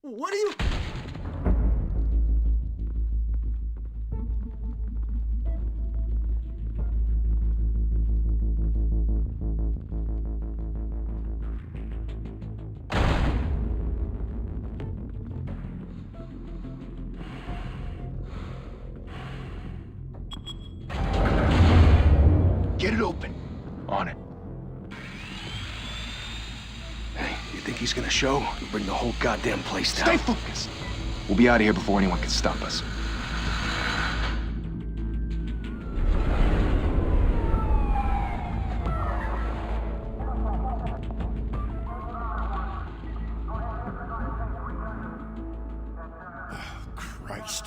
What are you... Get it open. On it. Hey, you think he's gonna show? We'll bring the whole goddamn place down. Stay focused. We'll be out of here before anyone can stop us. Christ.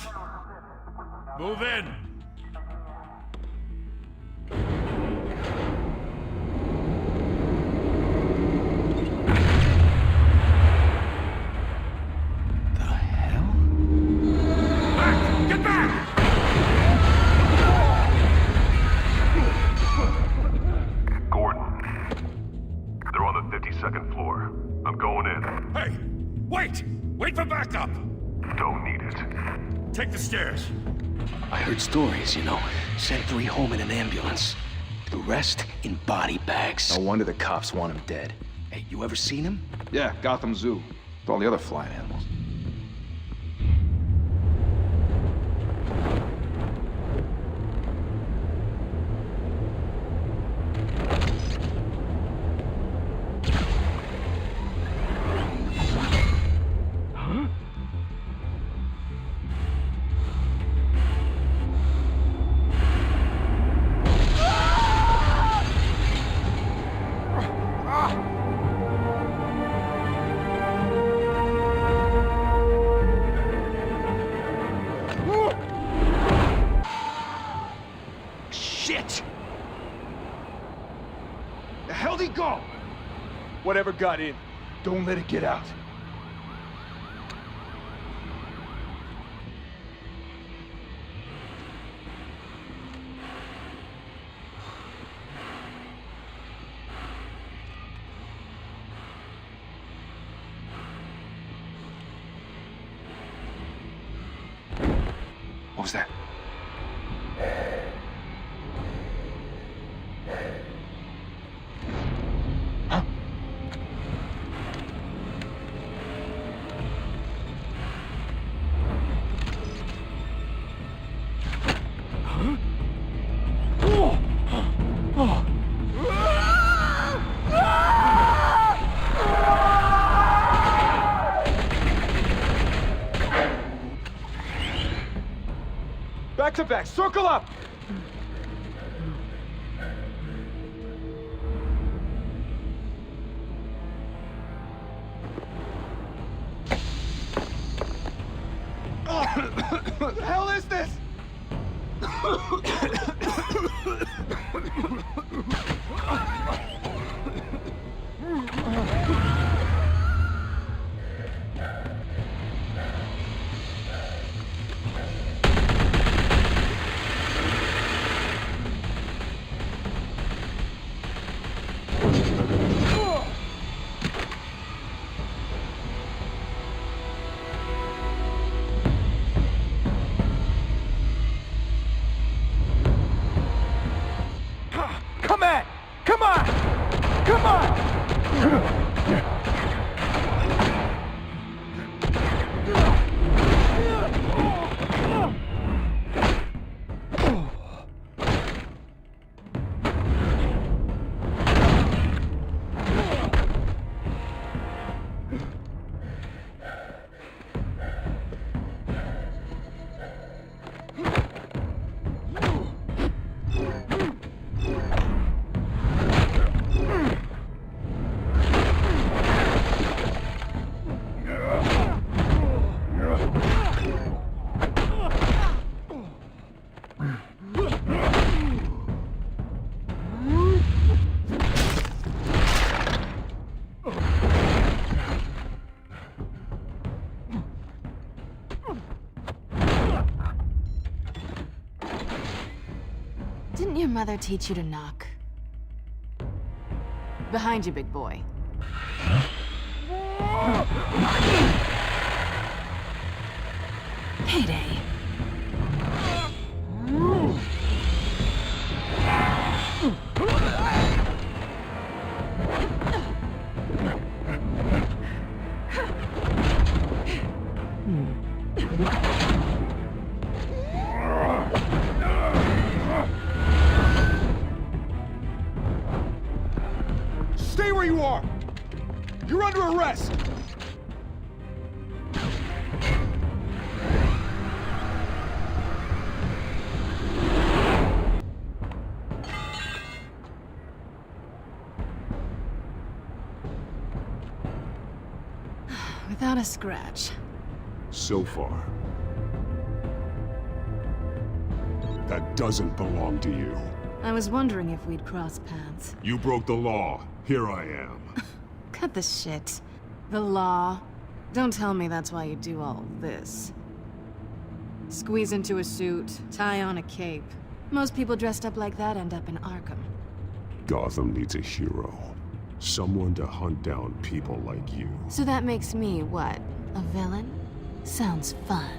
Move in! The hell? Back! Get back! Gordon. They're on the 52nd floor. I'm going in. Hey! Wait! Wait for backup! Don't need it. Take the stairs. I heard stories, you know. Sent 3 home in an ambulance. The rest in body bags. No wonder the cops want him dead. Hey, you ever seen him? Yeah, Gotham Zoo. With all the other flying animals. Shit! The hell'd he go? Whatever got in, don't let it get out. What was that? Huh? Huh? Oh! Oh! Back to back, circle up! What the hell is this? Come on! Come on! Come on! Didn't your mother teach you to knock? Behind you, big boy. Payday. Stay where you are! You're under arrest! Without a scratch. So far. That doesn't belong to you. I was wondering if we'd cross paths. You broke the law. Here I am. Cut the shit. The law. Don't tell me that's why you do all this. Squeeze into a suit, tie on a cape. Most people dressed up like that end up in Arkham. Gotham needs a hero. Someone to hunt down people like you. So that makes me, what, a villain? Sounds fun.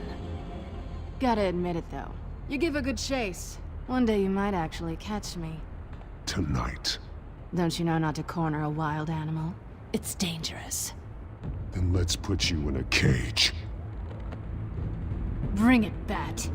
Gotta admit it, though. You give a good chase. One day you might actually catch me. Tonight. Don't you know not to corner a wild animal? It's dangerous. Then let's put you in a cage. Bring it, Bat.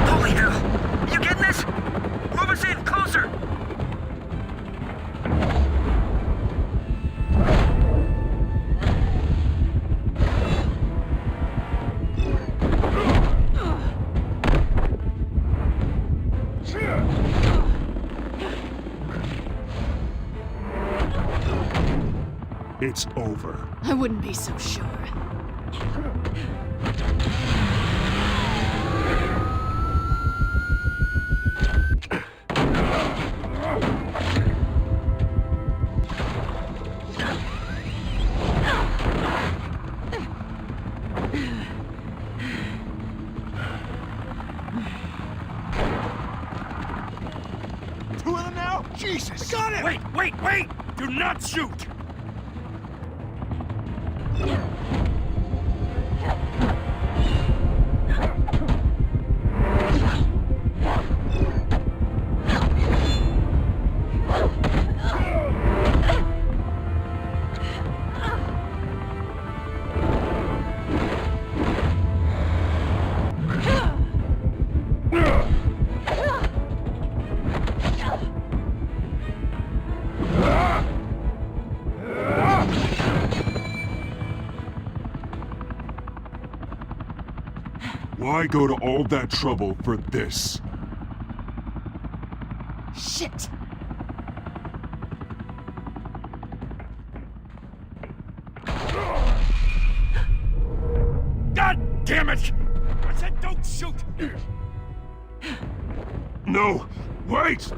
Holy hell! You getting this? Move us in, closer! It's over. I wouldn't be so sure. Two of them now? Jesus! Got it! Wait! Do not shoot! Why go to all that trouble for this? Shit! God damn it! I said don't shoot! No! Wait!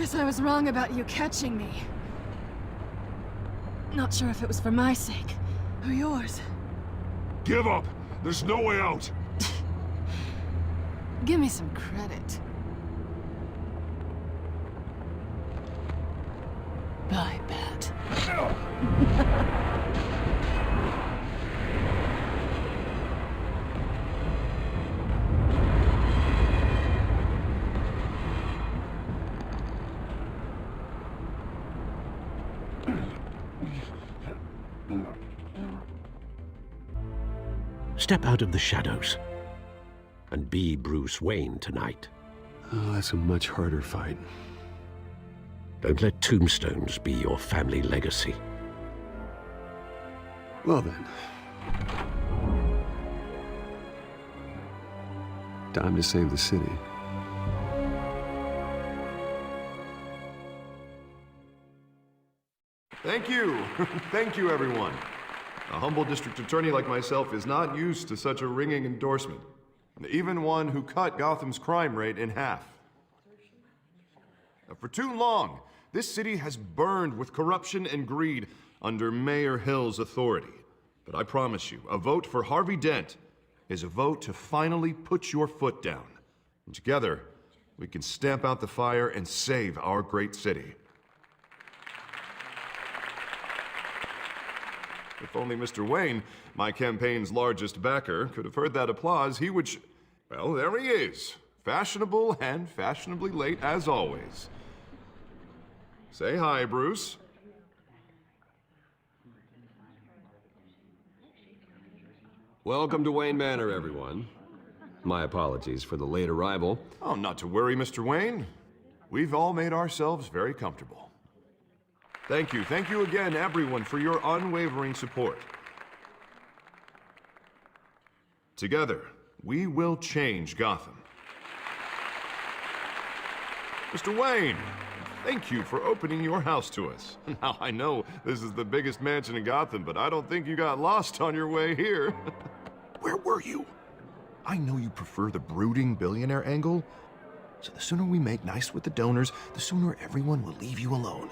Guess I was wrong about you catching me. Not sure if it was for my sake, or yours. Give up! There's no way out! Give me some credit. Bye, Bat. Step out of the shadows and be Bruce Wayne tonight. Oh, that's a much harder fight. Don't let tombstones be your family legacy. Well then. Time to save the city. Thank you. Thank you, everyone. A humble district attorney like myself is not used to such a ringing endorsement. Even one who cut Gotham's crime rate in half. For too long, this city has burned with corruption and greed under Mayor Hill's authority. But I promise you, a vote for Harvey Dent is a vote to finally put your foot down. And together, we can stamp out the fire and save our great city. If only Mr. Wayne, my campaign's largest backer, could have heard that applause, he would well, there he is. Fashionable and fashionably late as always. Say hi, Bruce. Welcome to Wayne Manor, everyone. My apologies for the late arrival. Oh, not to worry, Mr. Wayne. We've all made ourselves very comfortable. Thank you again, everyone, for your unwavering support. Together, we will change Gotham. Mr. Wayne, thank you for opening your house to us. Now, I know this is the biggest mansion in Gotham, but I don't think you got lost on your way here. Where were you? I know you prefer the brooding billionaire angle, so the sooner we make nice with the donors, the sooner everyone will leave you alone.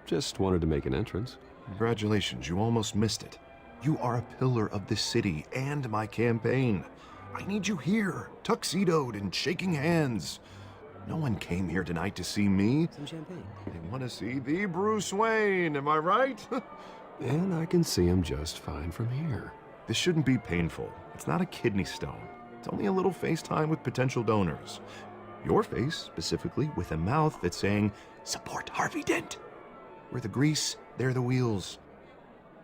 Just wanted to make an entrance. Congratulations, you almost missed it. You are a pillar of this city and my campaign. I need you here, tuxedoed and shaking hands. No one came here tonight to see me. Some champagne. They want to see the Bruce Wayne, am I right? And I can see him just fine from here. This shouldn't be painful. It's not a kidney stone. It's only a little FaceTime with potential donors. Your face, specifically, with a mouth that's saying, support Harvey Dent. We're the grease, they're the wheels.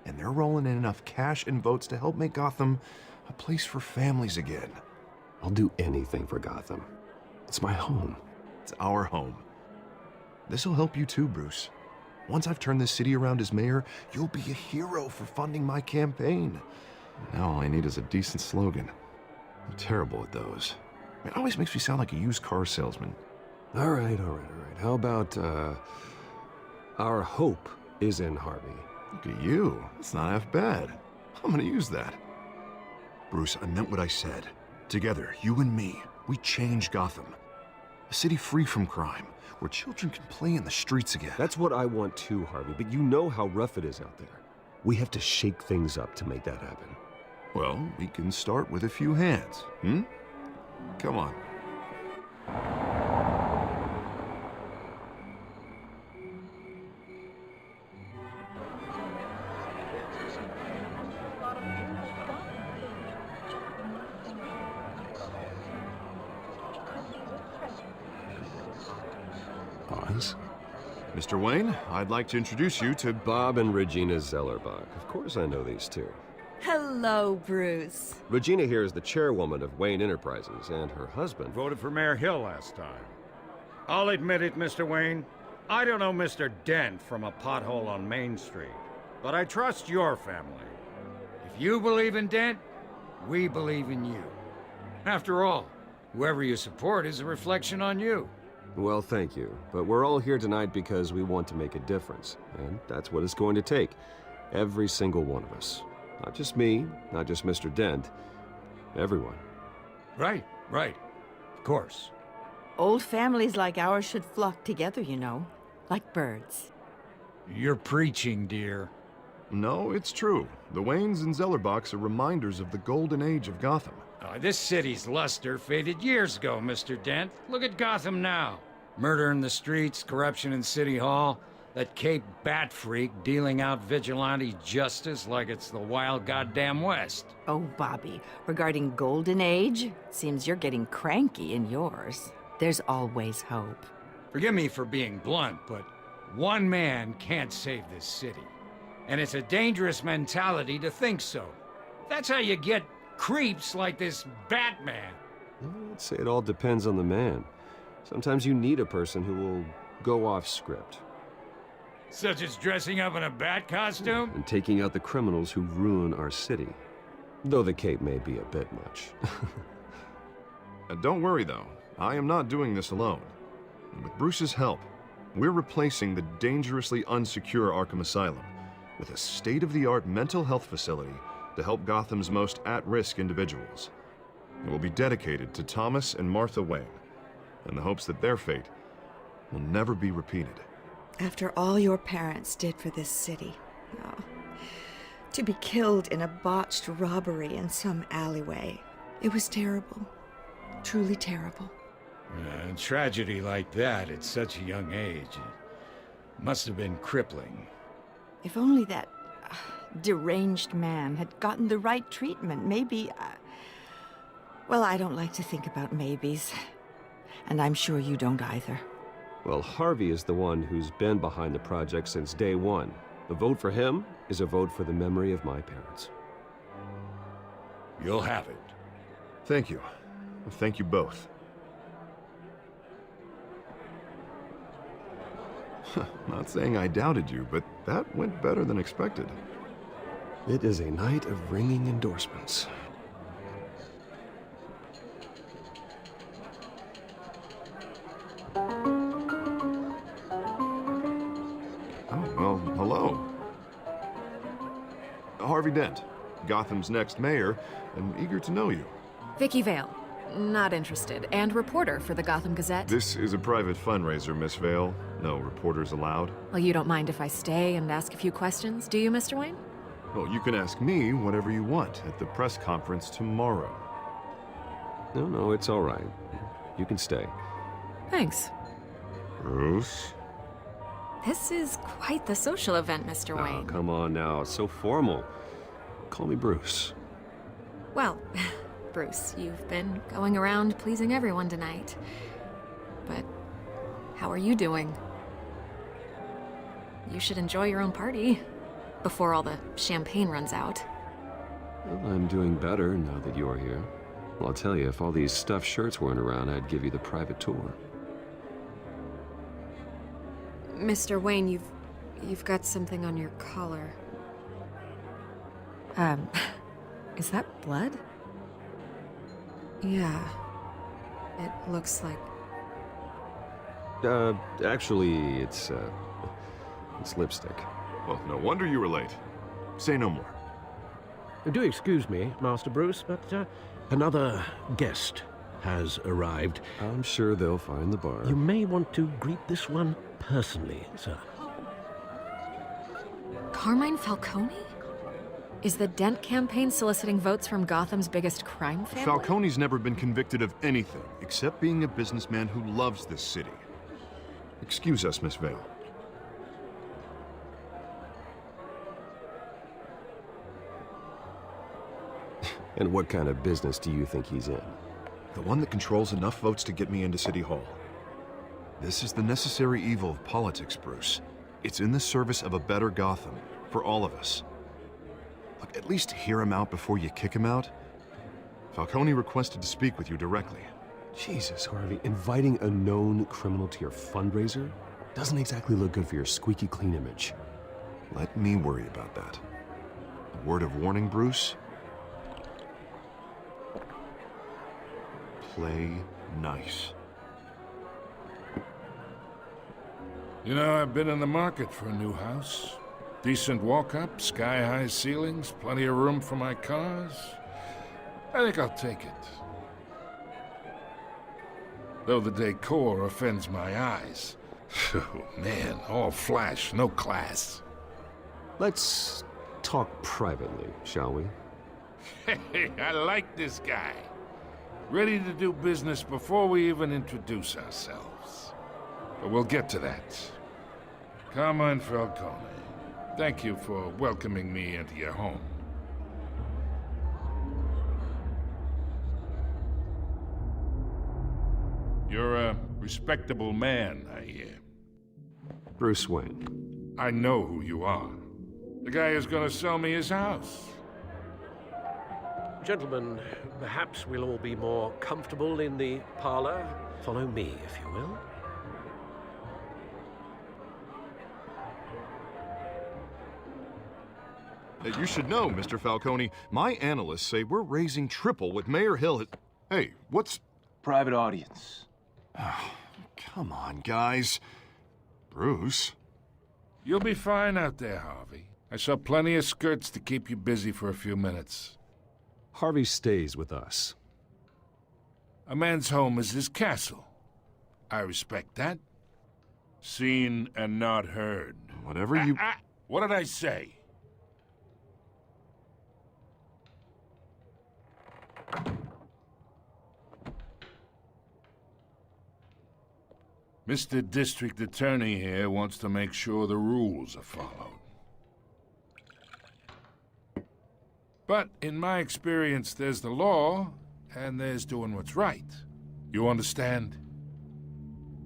And they're rolling in enough cash and votes to help make Gotham a place for families again. I'll do anything for Gotham. It's my home. It's our home. This'll help you too, Bruce. Once I've turned this city around as mayor, you'll be a hero for funding my campaign. Now all I need is a decent slogan. I'm terrible at those. It always makes me sound like a used car salesman. All right. How about, our hope is in Harvey. Look at you. It's not half bad. I'm gonna use that. Bruce, I meant what I said. Together, you and me, we change Gotham. A city free from crime, where children can play in the streets again. That's what I want too, Harvey, but you know how rough it is out there. We have to shake things up to make that happen. Well, we can start with a few hands, Come on. Pause. Mr. Wayne, I'd like to introduce you to Bob and Regina Zellerbach. Of course I know these two. Hello, Bruce. Regina here is the chairwoman of Wayne Enterprises, and her husband... Voted for Mayor Hill last time. I'll admit it, Mr. Wayne. I don't know Mr. Dent from a pothole on Main Street, but I trust your family. If you believe in Dent, we believe in you. After all, whoever you support is a reflection on you. Well, thank you. But we're all here tonight because we want to make a difference. And that's what it's going to take. Every single one of us. Not just me, not just Mr. Dent. Everyone. Right. Of course. Old families like ours should flock together, you know, like birds. You're preaching, dear. No, it's true. The Waynes and Zellerbachs are reminders of the golden age of Gotham. This city's luster faded years ago, Mr. Dent. Look at Gotham now. Murder in the streets, corruption in City Hall, that Cape Bat freak dealing out vigilante justice like it's the wild goddamn West. Oh, Bobby, regarding Golden Age, seems you're getting cranky in yours. There's always hope. Forgive me for being blunt, but one man can't save this city. And it's a dangerous mentality to think so. That's how you get creeps like this Batman. I'd say it all depends on the man. Sometimes you need a person who will go off script. Such as dressing up in a bat costume? And taking out the criminals who ruin our city. Though the cape may be a bit much. Don't worry, though. I am not doing this alone. And with Bruce's help, we're replacing the dangerously unsecure Arkham Asylum with a state-of-the-art mental health facility to help Gotham's most at-risk individuals. It will be dedicated to Thomas and Martha Wayne, in the hopes that their fate will never be repeated. After all your parents did for this city, oh, to be killed in a botched robbery in some alleyway, it was terrible. Truly terrible. A tragedy like that at such a young age, it must have been crippling. If only that deranged man had gotten the right treatment, maybe... well, I don't like to think about maybes. And I'm sure you don't either. Well, Harvey is the one who's been behind the project since day one. A vote for him is a vote for the memory of my parents. You'll have it. Thank you. Thank you both. Not saying I doubted you, but that went better than expected. It is a night of ringing endorsements. Oh, well, hello. Harvey Dent, Gotham's next mayor, and eager to know you. Vicky Vale. Not interested. And reporter for the Gotham Gazette. This is a private fundraiser, Miss Vale. No reporters allowed. Well, you don't mind if I stay and ask a few questions, do you, Mr. Wayne? Well, you can ask me whatever you want at the press conference tomorrow. No, it's all right. You can stay. Thanks. Bruce? This is quite the social event, Mr. Oh, Wayne. come on now. It's so formal. Call me Bruce. Well, Bruce, you've been going around pleasing everyone tonight. But how are you doing? You should enjoy your own party before all the champagne runs out. Well, I'm doing better now that you're here. Well, I'll tell you, if all these stuffed shirts weren't around, I'd give you the private tour. Mr. Wayne, you've got something on your collar. Is that blood? Yeah. It looks like... Actually, it's lipstick. Well, no wonder you were late. Say no more. Do excuse me, Master Bruce, but another guest has arrived. I'm sure they'll find the bar. You may want to greet this one personally, sir. Carmine Falcone? Is the Dent campaign soliciting votes from Gotham's biggest crime family? Falcone's never been convicted of anything except being a businessman who loves this city. Excuse us, Miss Vale. And what kind of business do you think he's in? The one that controls enough votes to get me into City Hall. This is the necessary evil of politics, Bruce. It's in the service of a better Gotham, for all of us. Look, at least hear him out before you kick him out. Falcone requested to speak with you directly. Jesus, Harvey, inviting a known criminal to your fundraiser doesn't exactly look good for your squeaky clean image. Let me worry about that. A word of warning, Bruce? Play nice. You know, I've been in the market for a new house. Decent walk-up, sky-high ceilings, plenty of room for my cars. I think I'll take it. though the decor offends my eyes. Oh, man, all flash, no class. Let's talk privately, shall we? Hey, I like this guy. Ready to do business before we even introduce ourselves. But we'll get to that. Carmine Falcone, thank you for welcoming me into your home. You're a respectable man, I hear. Bruce Wayne. I know who you are. The guy who's gonna sell me his house. Gentlemen, perhaps we'll all be more comfortable in the parlor. Follow me, if you will. You should know, Mr. Falcone, my analysts say we're raising triple what Mayor Hill has... Hey, what's... Private audience. Oh, come on, guys. Bruce? You'll be fine out there, Harvey. I saw plenty of skirts to keep you busy for a few minutes. Harvey stays with us. A man's home is his castle. I respect that. Seen and not heard. Whatever you... What did I say? Mr. District Attorney here wants to make sure the rules are followed. But in my experience, there's the law, and there's doing what's right. You understand?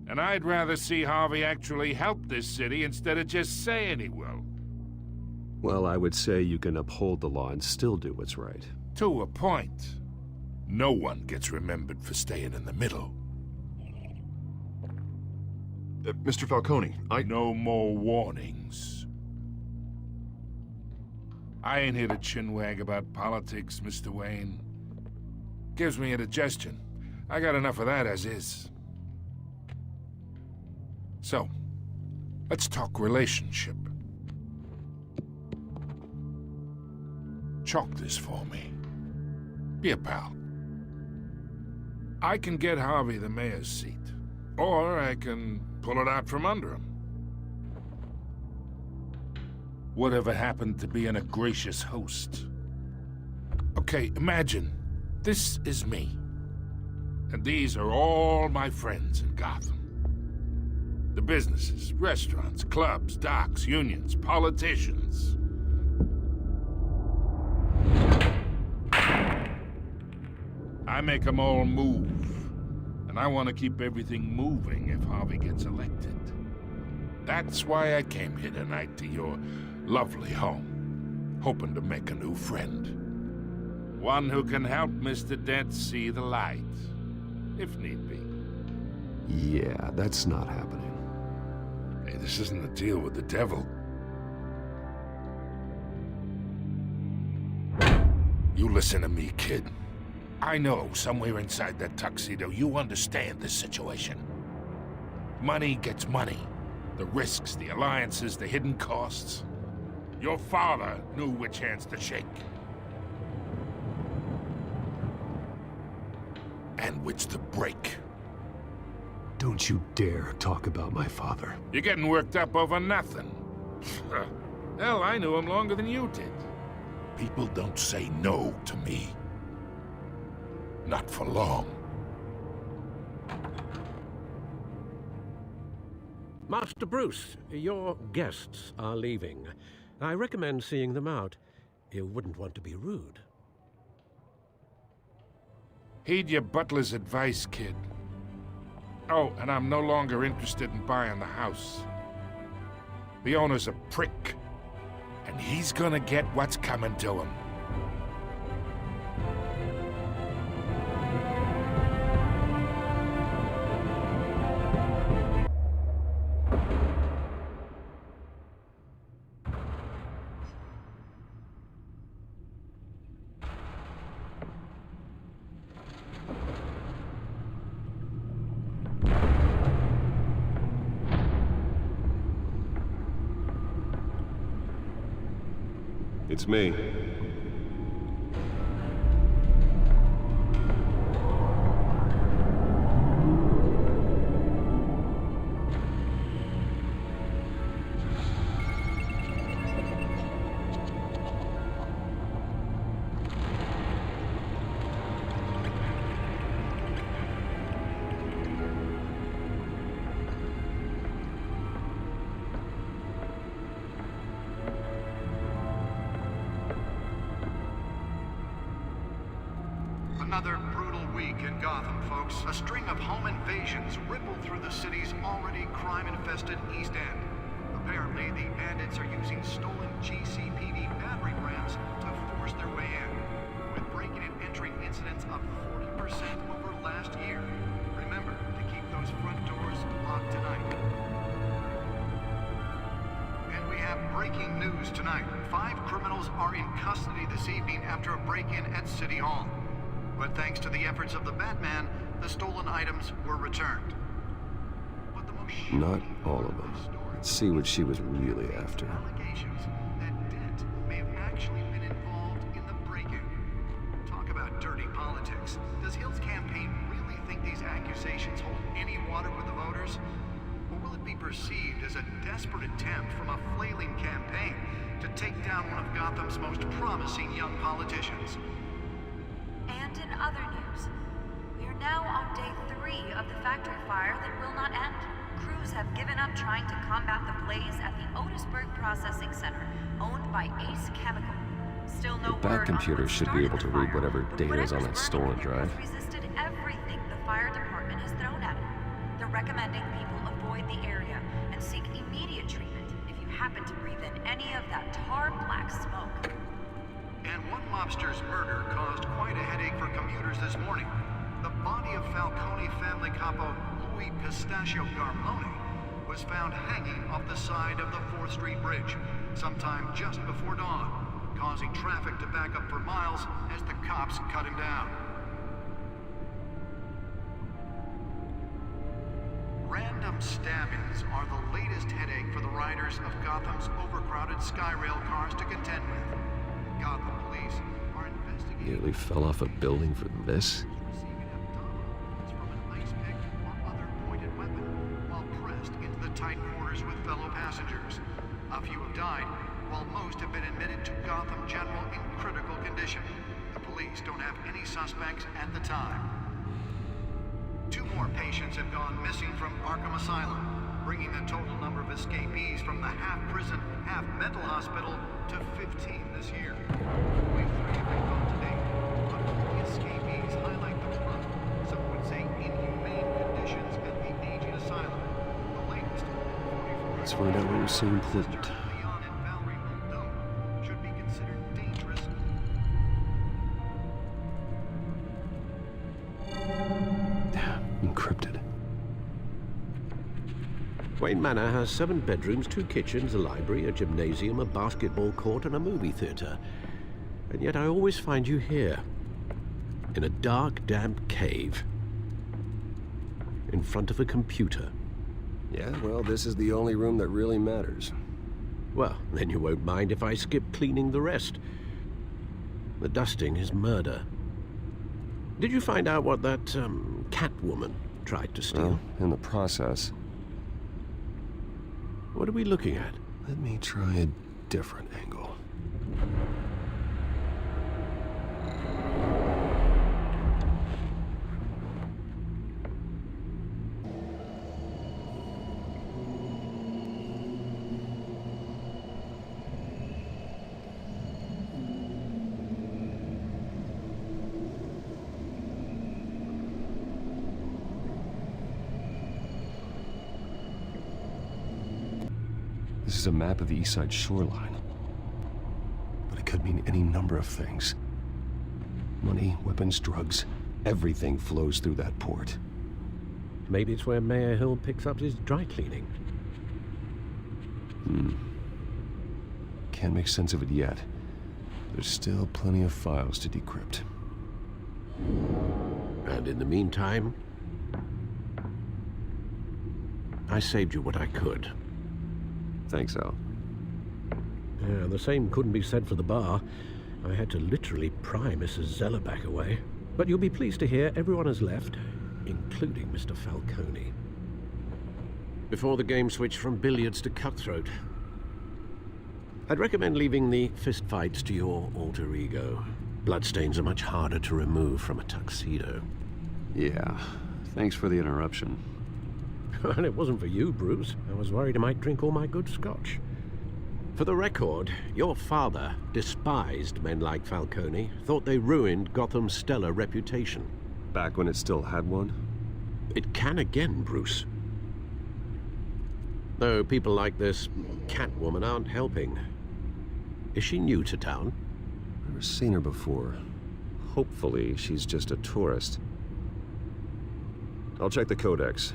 And I'd rather see Harvey actually help this city instead of just saying he will. Well, I would say you can uphold the law and still do what's right. To a point. No one gets remembered for staying in the middle. Mr. Falcone, No more warnings. I ain't here to chinwag about politics, Mr. Wayne. Gives me indigestion. I got enough of that as is. So, let's talk relationship. Chalk this for me. Be a pal. I can get Harvey the mayor's seat, or I can pull it out from under him. Whatever happened to being a gracious host? Okay, imagine this is me, and these are all my friends in Gotham. The businesses, restaurants, clubs, docks, unions, politicians. I make them all move. And I want to keep everything moving if Harvey gets elected. That's why I came here tonight to your lovely home, hoping to make a new friend. One who can help Mr. Dent see the light, if need be. Yeah, that's not happening. Hey, this isn't a deal with the devil. You listen to me, kid. I know somewhere inside that tuxedo you understand this situation. Money gets money. The risks, the alliances, the hidden costs. Your father knew which hands to shake. And which to break. Don't you dare talk about my father. You're getting worked up over nothing. Hell, I knew him longer than you did. People don't say no to me. Not for long. Master Bruce, your guests are leaving. I recommend seeing them out. You wouldn't want to be rude. Heed your butler's advice, kid. Oh, and I'm no longer interested in buying the house. The owner's a prick, and he's gonna get what's coming to him. It's me. Another brutal week in Gotham, folks. A string of home invasions rippled through the city's already crime-infested East End. Apparently, the bandits are using stolen GCPD battery rams to force their way in, with breaking and entering incidents up 40% over last year. Remember to keep those front doors locked tonight. And we have breaking news tonight. 5 criminals are in custody this evening after a break-in at City Hall. But thanks to the efforts of the Batman, the stolen items were returned. But the most Not all of them. Let's see what she was really after. allegations that Dent may have actually been involved in the break-in. Talk about dirty politics. Does Hill's campaign really think these accusations hold any water with the voters? Or will it be perceived as a desperate attempt from a flailing campaign to take down one of Gotham's most promising young politicians? And in other news, we are now on day 3 of the factory fire that will not end. Crews have given up trying to combat the blaze at the Otisburg Processing Center, owned by Ace Chemical. Still no The word on Batcomputer what should started be able the to read fire, whatever but data is on whatever's that burning stolen drive. has resisted everything the fire department has thrown at it. They're recommending people avoid the area and seek immediate treatment if you happen to breathe in any of that tar black smoke. And one mobster's murder caused quite a headache for commuters this morning. The body of Falcone family capo Louis Pistachio Garmone was found hanging off the side of the 4th Street Bridge sometime just before dawn, causing traffic to back up for miles as the cops cut him down. Random stabbings are the latest headache for the riders of Gotham's overcrowded Skyrail cars to contend with. Gotham police are investigating. Nearly fell off a building for this? Receiving abdominal from an ice pick or other pointed weapon while pressed into the tight quarters with fellow passengers. A few have died, while most have been admitted to Gotham General in critical condition. The police don't have any suspects at the time. 2 more patients have gone missing from Arkham Asylum, bringing the total number of escapees from the half-prison, half-mental hospital to 15 this year. Only 3 have been caught to date, but all the escapees highlight the rough, some would say inhumane conditions at the aging asylum. The latest, 44 Let's find out what was so important. Leon and Valerie Muldoon should be considered dangerous. Encrypted. Wayne Manor has 7 bedrooms, 2 kitchens, a library, a gymnasium, a basketball court, and a movie theater. And yet I always find you here, in a dark, damp cave, in front of a computer. Yeah, well, this is the only room that really matters. Well, then you won't mind if I skip cleaning the rest. The dusting is murder. Did you find out what that, Catwoman tried to steal? Well, in the process. What are we looking at? Let me try a different angle. This is a map of the East Side shoreline. But it could mean any number of things. Money, weapons, drugs, everything flows through that port. Maybe it's where Mayor Hill picks up his dry cleaning. Can't make sense of it yet. There's still plenty of files to decrypt. And in the meantime, I saved you what I could. Thanks, Al. Yeah, the same couldn't be said for the bar. I had to literally pry Mrs. Zeller back away. But you'll be pleased to hear everyone has left, including Mr. Falcone. Before the game switched from billiards to cutthroat. I'd recommend leaving the fistfights to your alter ego. Bloodstains are much harder to remove from a tuxedo. Yeah, thanks for the interruption. And it wasn't for you, Bruce. I was worried I might drink all my good scotch. For the record, your father despised men like Falcone, thought they ruined Gotham's stellar reputation. Back when it still had one? It can again, Bruce. Though people like this Catwoman aren't helping. Is she new to town? Never seen her before. Hopefully, she's just a tourist. I'll check the codex.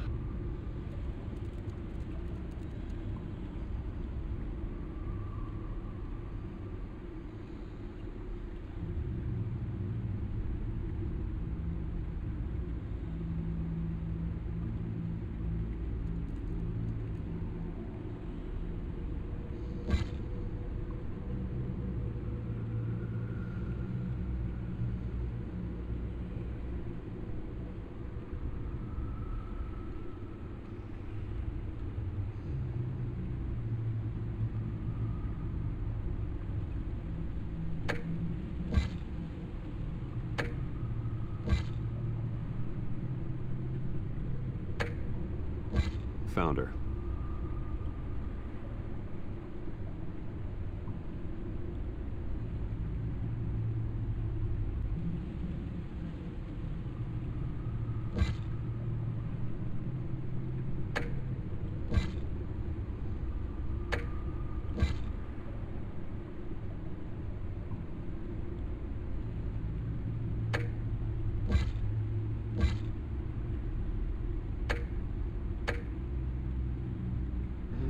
Found her.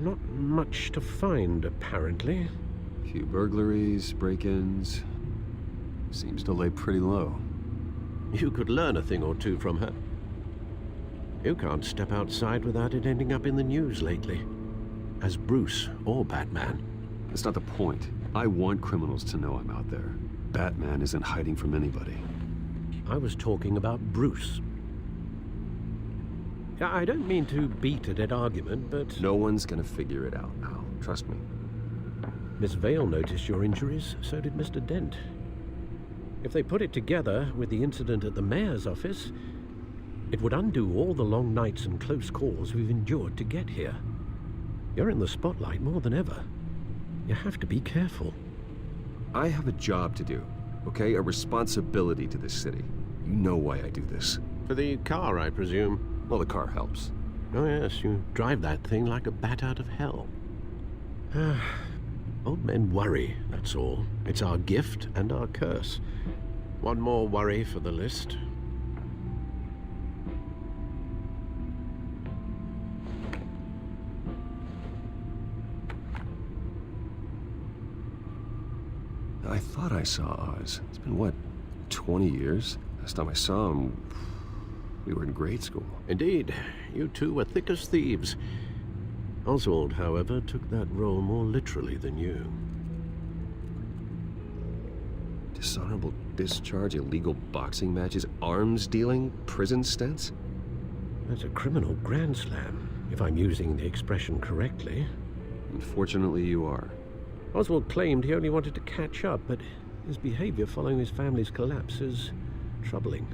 Not much to find, apparently. Few burglaries, break-ins. Seems to lay pretty low. You could learn a thing or two from her. You can't step outside without it ending up in the news lately. As Bruce or Batman. That's not the point. I want criminals to know I'm out there. Batman isn't hiding from anybody. I was talking about Bruce. I don't mean to beat a dead argument, but... No one's gonna figure it out, Al. Trust me. Miss Vale noticed your injuries, so did Mr. Dent. If they put it together with the incident at the mayor's office, it would undo all the long nights and close calls we've endured to get here. You're in the spotlight more than ever. You have to be careful. I have a job to do, okay? A responsibility to this city. You know why I do this. For the car, I presume. Well, the car helps. Oh yes, you drive that thing like a bat out of hell. Old men worry, that's all. It's our gift and our curse. One more worry for the list. I thought I saw Oz. It's been, what, 20 years? Last time I saw him, we were in grade school. Indeed. You two were thick as thieves. Oswald, however, took that role more literally than you. Dishonorable discharge, illegal boxing matches, arms dealing, prison stints? That's a criminal grand slam, if I'm using the expression correctly. Unfortunately, you are. Oswald claimed he only wanted to catch up, but his behavior following his family's collapse is troubling.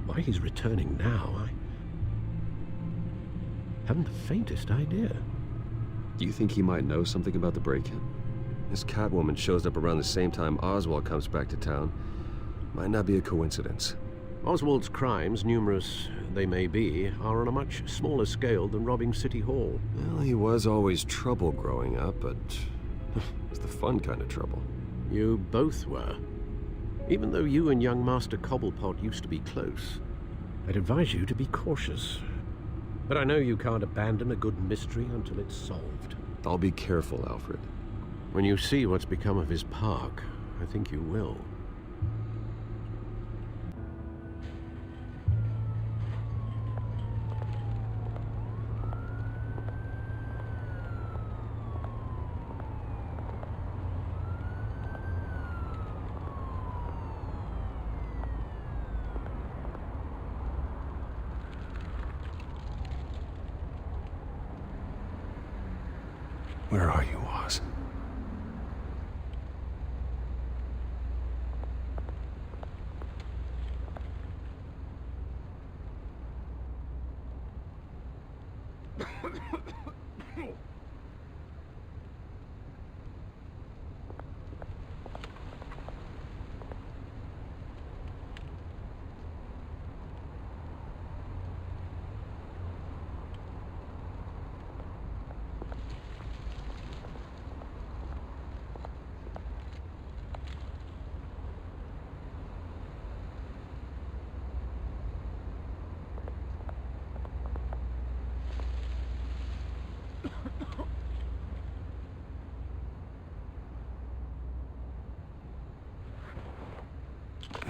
Why he's returning now, I haven't the faintest idea. Do you think he might know something about the break-in? This Catwoman shows up around the same time Oswald comes back to town. Might not be a coincidence. Oswald's crimes, numerous they may be, are on a much smaller scale than robbing City Hall. Well, he was always trouble growing up, but it was the fun kind of trouble. You both were. Even though you and young Master Cobblepot used to be close, I'd advise you to be cautious. But I know you can't abandon a good mystery until it's solved. I'll be careful, Alfred. When you see what's become of his park, I think you will. Where are you, Oz?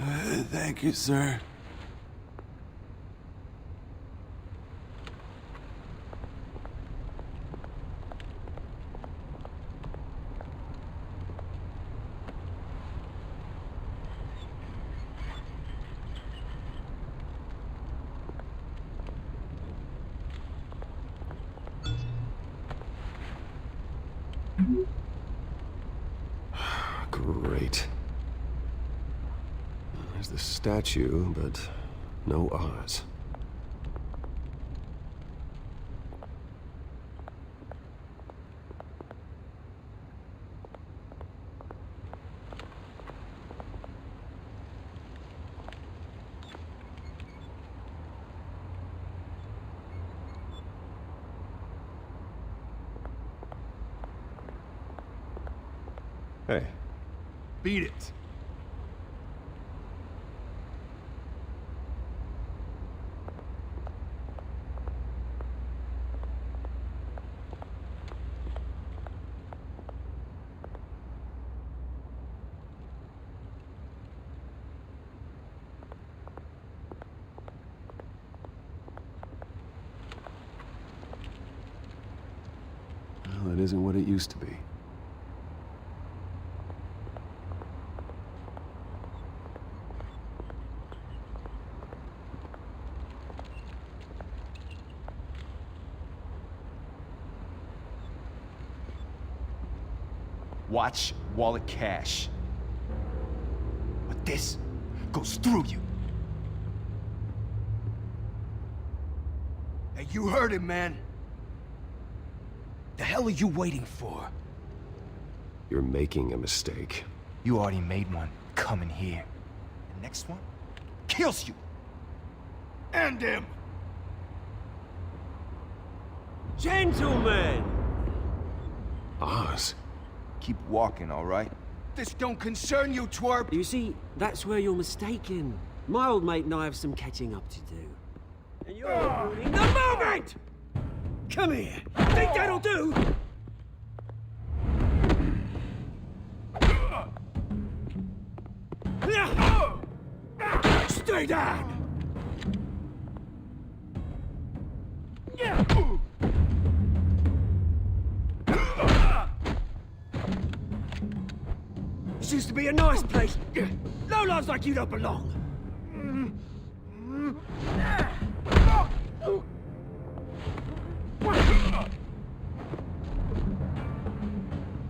Thank you, sir. Great. There's the statue, but no Oz. Hey. Beat it. Well, it isn't what it used to be. Watch wallet cash. But this goes through you. Hey, you heard him, man. The hell are you waiting for? You're making a mistake. You already made one coming here. The next one kills you. And him. Gentlemen! Oz. Keep walking, all right? This don't concern you, twerp! You see, that's where you're mistaken. My old mate and I have some catching up to do. And you're ruining the moment! Come here! Think that'll do? Stay down! This used to be a nice place. No lives like you don't belong.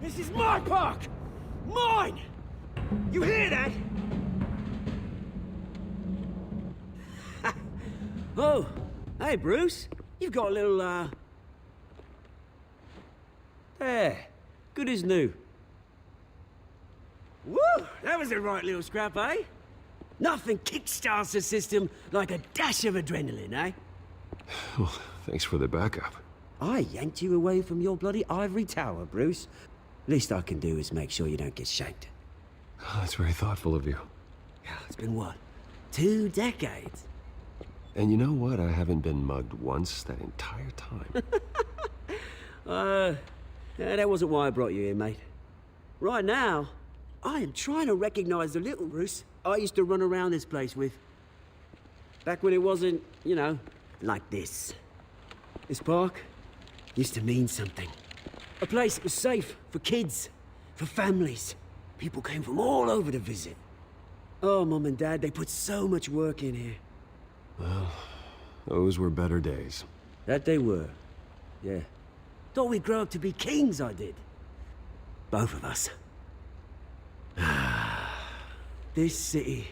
This is my park! Mine! You hear that? Oh, hey, Bruce. You've got a little, There. Good as new. Woo! That was a right little scrap, eh? Nothing kickstarts the system like a dash of adrenaline, eh? Well, thanks for the backup. I yanked you away from your bloody ivory tower, Bruce. Least I can do is make sure you don't get shanked. Oh, that's very thoughtful of you. It's been what? 2 decades? And you know what? I haven't been mugged once that entire time. Yeah, that wasn't why I brought you here, mate. Right now, I am trying to recognize the little Bruce I used to run around this place with. Back when it wasn't, you know, like this. This park used to mean something. A place that was safe for kids, for families. People came from all over to visit. Oh, Mum and Dad, they put so much work in here. Well, those were better days. That they were, yeah. Thought we'd grow up to be kings, I did. Both of us. This city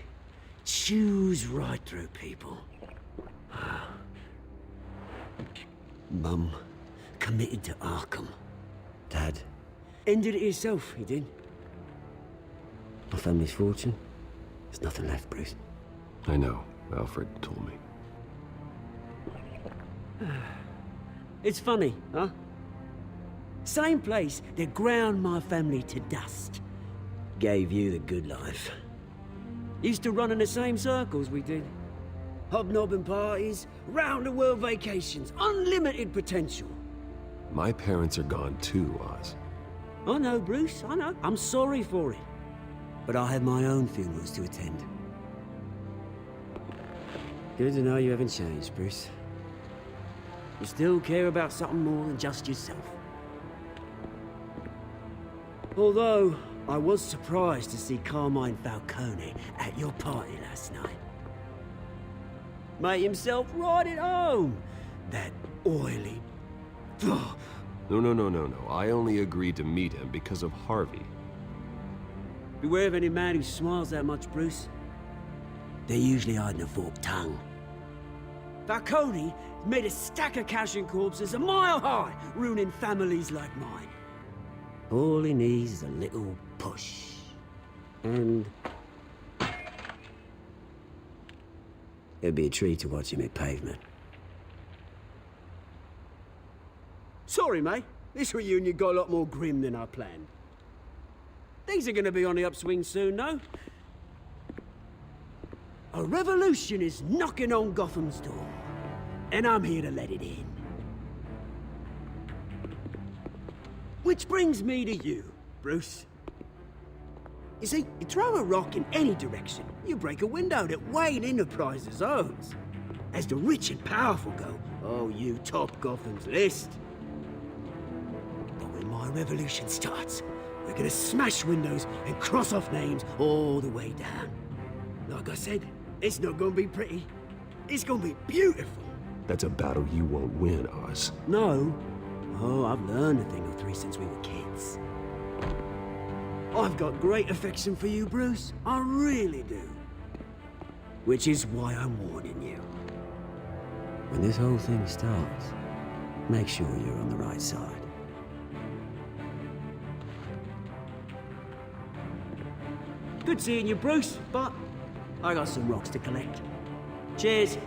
chews right through people. Mum committed to Arkham. Dad ended it himself, he did. My family's fortune, there's nothing left, Bruce. I know. Alfred told me. It's funny, huh? Same place that ground my family to dust. Gave you the good life. Used to run in the same circles we did. Hobnobbing parties, round-the-world vacations, unlimited potential. My parents are gone too, Oz. I know, Bruce, I know. I'm sorry for it. But I have my own funerals to attend. Good to know you haven't changed, Bruce. You still care about something more than just yourself. Although, I was surprised to see Carmine Falcone at your party last night. Made himself right at home. That oily... No. I only agreed to meet him because of Harvey. Beware of any man who smiles that much, Bruce. They're usually hiding a forked tongue. Falcone made a stack of cash and corpses a mile high, ruining families like mine. All he needs is a little push. And... it'd be a treat to watch him hit pavement. Sorry, mate. This reunion got a lot more grim than I planned. Things are gonna be on the upswing soon, though. A revolution is knocking on Gotham's door, and I'm here to let it in. Which brings me to you, Bruce. You see, you throw a rock in any direction, you break a window that Wayne Enterprises owns. As the rich and powerful go, oh, you top Gotham's list. But when my revolution starts, we're gonna smash windows and cross off names all the way down. Like I said, it's not gonna be pretty. It's gonna be beautiful. That's a battle you won't win, Oz. No. Oh, I've learned a thing or three since we were kids. I've got great affection for you, Bruce. I really do. Which is why I'm warning you. When this whole thing starts, make sure you're on the right side. Good seeing you, Bruce, but I got some rocks to collect. Cheers.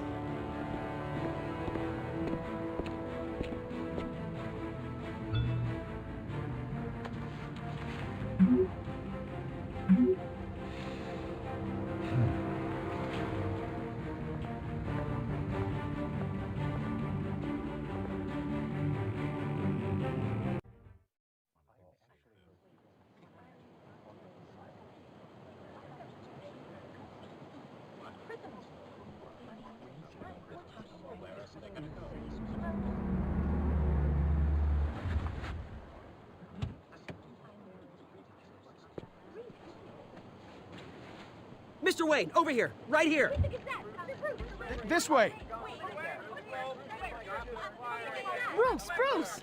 Mr. Wayne, over here, right here. This way. Bruce!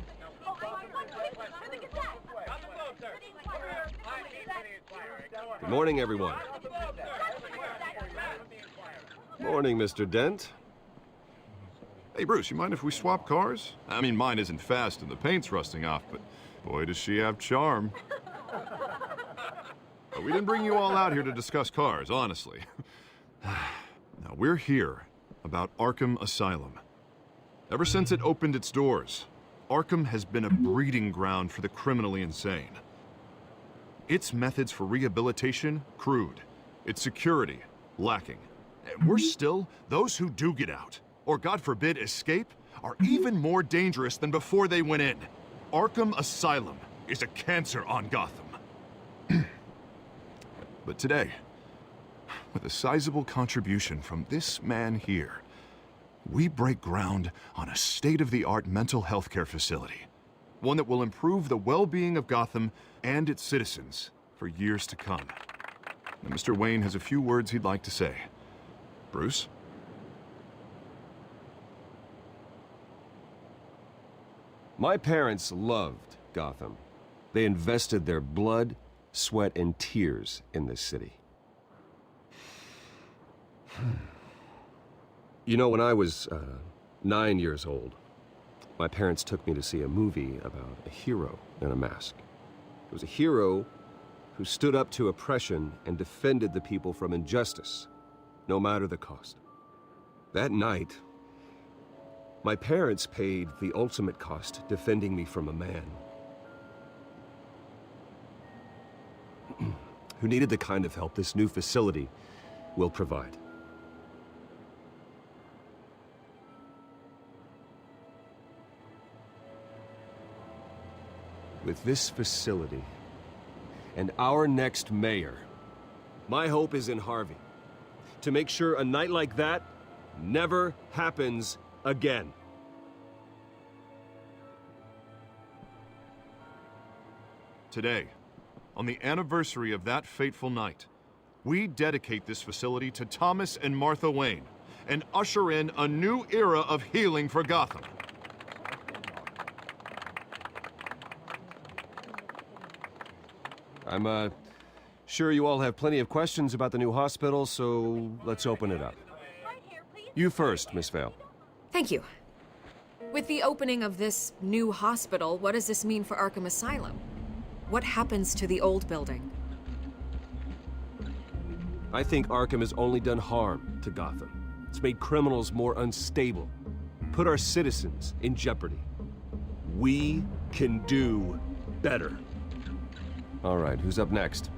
Good morning, everyone. Morning, Mr. Dent. Hey, Bruce, you mind if we swap cars? I mean, mine isn't fast and the paint's rusting off, but boy, does she have charm. But we didn't bring you all out here to discuss cars, honestly. Now, we're here about Arkham Asylum. Ever since it opened its doors, Arkham has been a breeding ground for the criminally insane. Its methods for rehabilitation, crude. Its security, lacking. And worse still, those who do get out, or God forbid escape, are even more dangerous than before they went in. Arkham Asylum is a cancer on Gotham. But today, with a sizable contribution from this man here, we break ground on a state-of-the-art mental health care facility. One that will improve the well-being of Gotham and its citizens for years to come. Now, Mr. Wayne has a few words he'd like to say. Bruce? My parents loved Gotham. They invested their blood, sweat, and tears in this city. You know, when I was 9 years old, my parents took me to see a movie about a hero in a mask. It was a hero who stood up to oppression and defended the people from injustice, no matter the cost. That night, my parents paid the ultimate cost defending me from a man who needed the kind of help this new facility will provide. With this facility and our next mayor, my hope is in Harvey. To make sure a night like that never happens again. Today, on the anniversary of that fateful night, we dedicate this facility to Thomas and Martha Wayne and usher in a new era of healing for Gotham. I'm sure you all have plenty of questions about the new hospital, so let's open it up. You first, Miss Vale. Thank you. With the opening of this new hospital, what does this mean for Arkham Asylum? What happens to the old building? I think Arkham has only done harm to Gotham. It's made criminals more unstable, put our citizens in jeopardy. We can do better. All right, who's up next?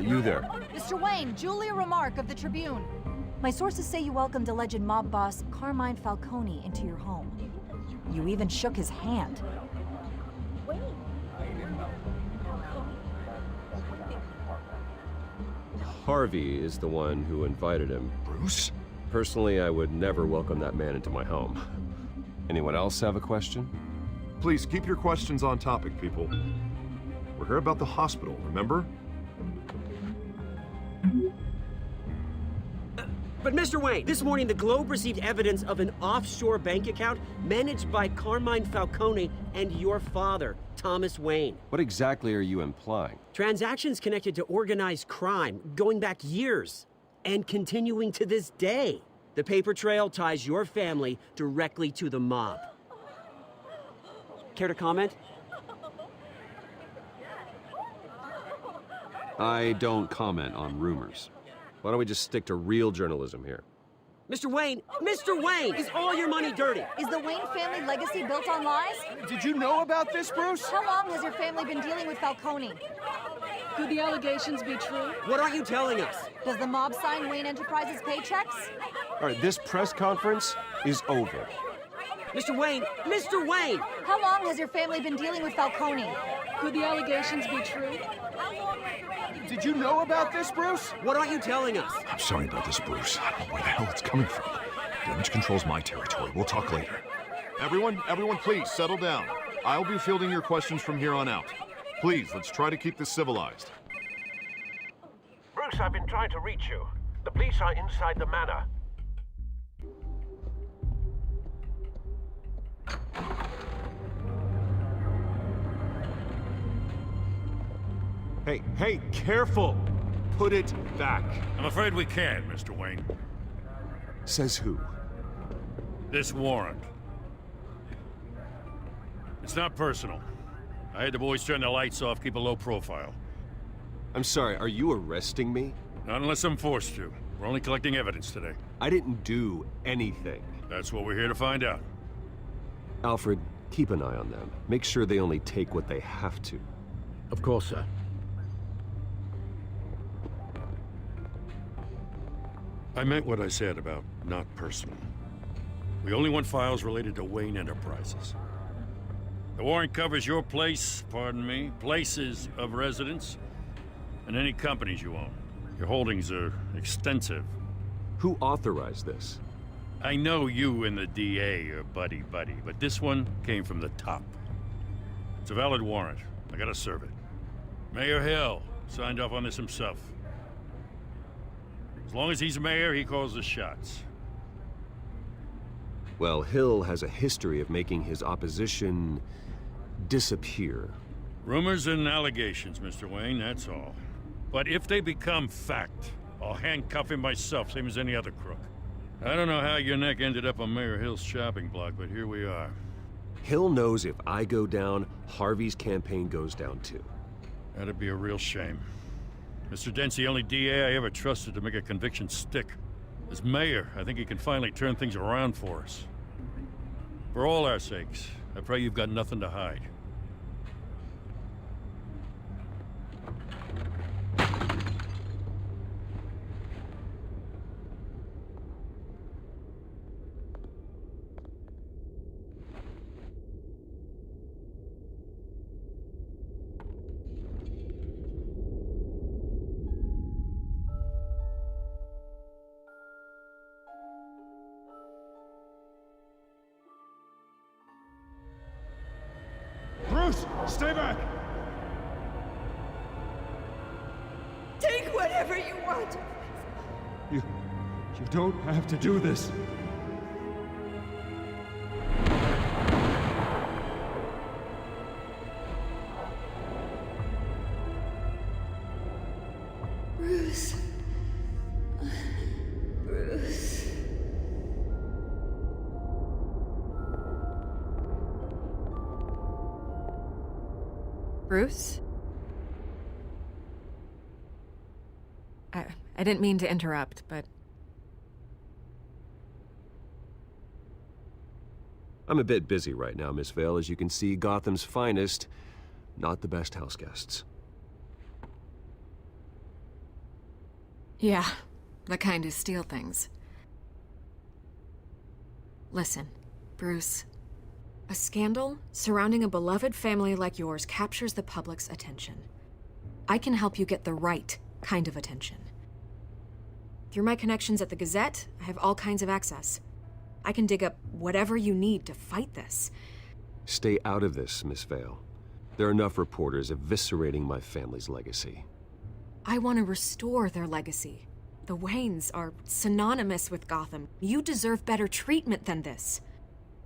You there. Mr. Wayne, Julia Remark of the Tribune. My sources say you welcomed alleged mob boss Carmine Falcone into your home. You even shook his hand. Harvey is the one who invited him. Bruce? Personally, I would never welcome that man into my home. Anyone else have a question? Please keep your questions on topic, people. We're here about the hospital, remember? But Mr. Wayne, this morning the Globe received evidence of an offshore bank account managed by Carmine Falcone and your father, Thomas Wayne. What exactly are you implying? Transactions connected to organized crime going back years and continuing to this day. The paper trail ties your family directly to the mob. Care to comment? I don't comment on rumors. Why don't we just stick to real journalism here? Mr. Wayne, is all your money dirty? Is the Wayne family legacy built on lies? Did you know about this, Bruce? How long has your family been dealing with Falcone? Could the allegations be true? What aren't you telling us? Does the mob sign Wayne Enterprises paychecks? All right, this press conference is over. Mr. Wayne! How long has your family been dealing with Falcone? Could the allegations be true? Did you know about this, Bruce? What aren't you telling us? I'm sorry about this, Bruce. I don't know where the hell it's coming from. Damage control's my territory. We'll talk later. Everyone, please, settle down. I'll be fielding your questions from here on out. Please, let's try to keep this civilized. Bruce, I've been trying to reach you. The police are inside the manor. Hey, careful! Put it back. I'm afraid we can't, Mr. Wayne. Says who? This warrant. It's not personal. I had the boys turn the lights off, keep a low profile. I'm sorry, are you arresting me? Not unless I'm forced to. We're only collecting evidence today. I didn't do anything. That's what we're here to find out. Alfred, keep an eye on them. Make sure they only take what they have to. Of course, sir. I meant what I said about not personal. We only want files related to Wayne Enterprises. The warrant covers your place, pardon me, places of residence, and any companies you own. Your holdings are extensive. Who authorized this? I know you and the DA are buddy-buddy, but this one came from the top. It's a valid warrant. I gotta serve it. Mayor Hill signed off on this himself. As long as he's mayor, he calls the shots. Well, Hill has a history of making his opposition disappear. Rumors and allegations, Mr. Wayne, that's all. But if they become fact, I'll handcuff him myself, same as any other crook. I don't know how your neck ended up on Mayor Hill's shopping block, but here we are. Hill knows if I go down, Harvey's campaign goes down too. That'd be a real shame. Mr. Dent's the only DA I ever trusted to make a conviction stick. As mayor, I think he can finally turn things around for us. For all our sakes, I pray you've got nothing to hide. whatever you want. You don't have to do this. Bruce. Bruce. Bruce? I didn't mean to interrupt, but... I'm a bit busy right now, Miss Vale. As you can see, Gotham's finest, not the best house guests. Yeah, the kind who steal things. Listen, Bruce. A scandal surrounding a beloved family like yours captures the public's attention. I can help you get the right kind of attention. Through my connections at the Gazette, I have all kinds of access. I can dig up whatever you need to fight this. Stay out of this, Miss Vale. There are enough reporters eviscerating my family's legacy. I want to restore their legacy. The Waynes are synonymous with Gotham. You deserve better treatment than this.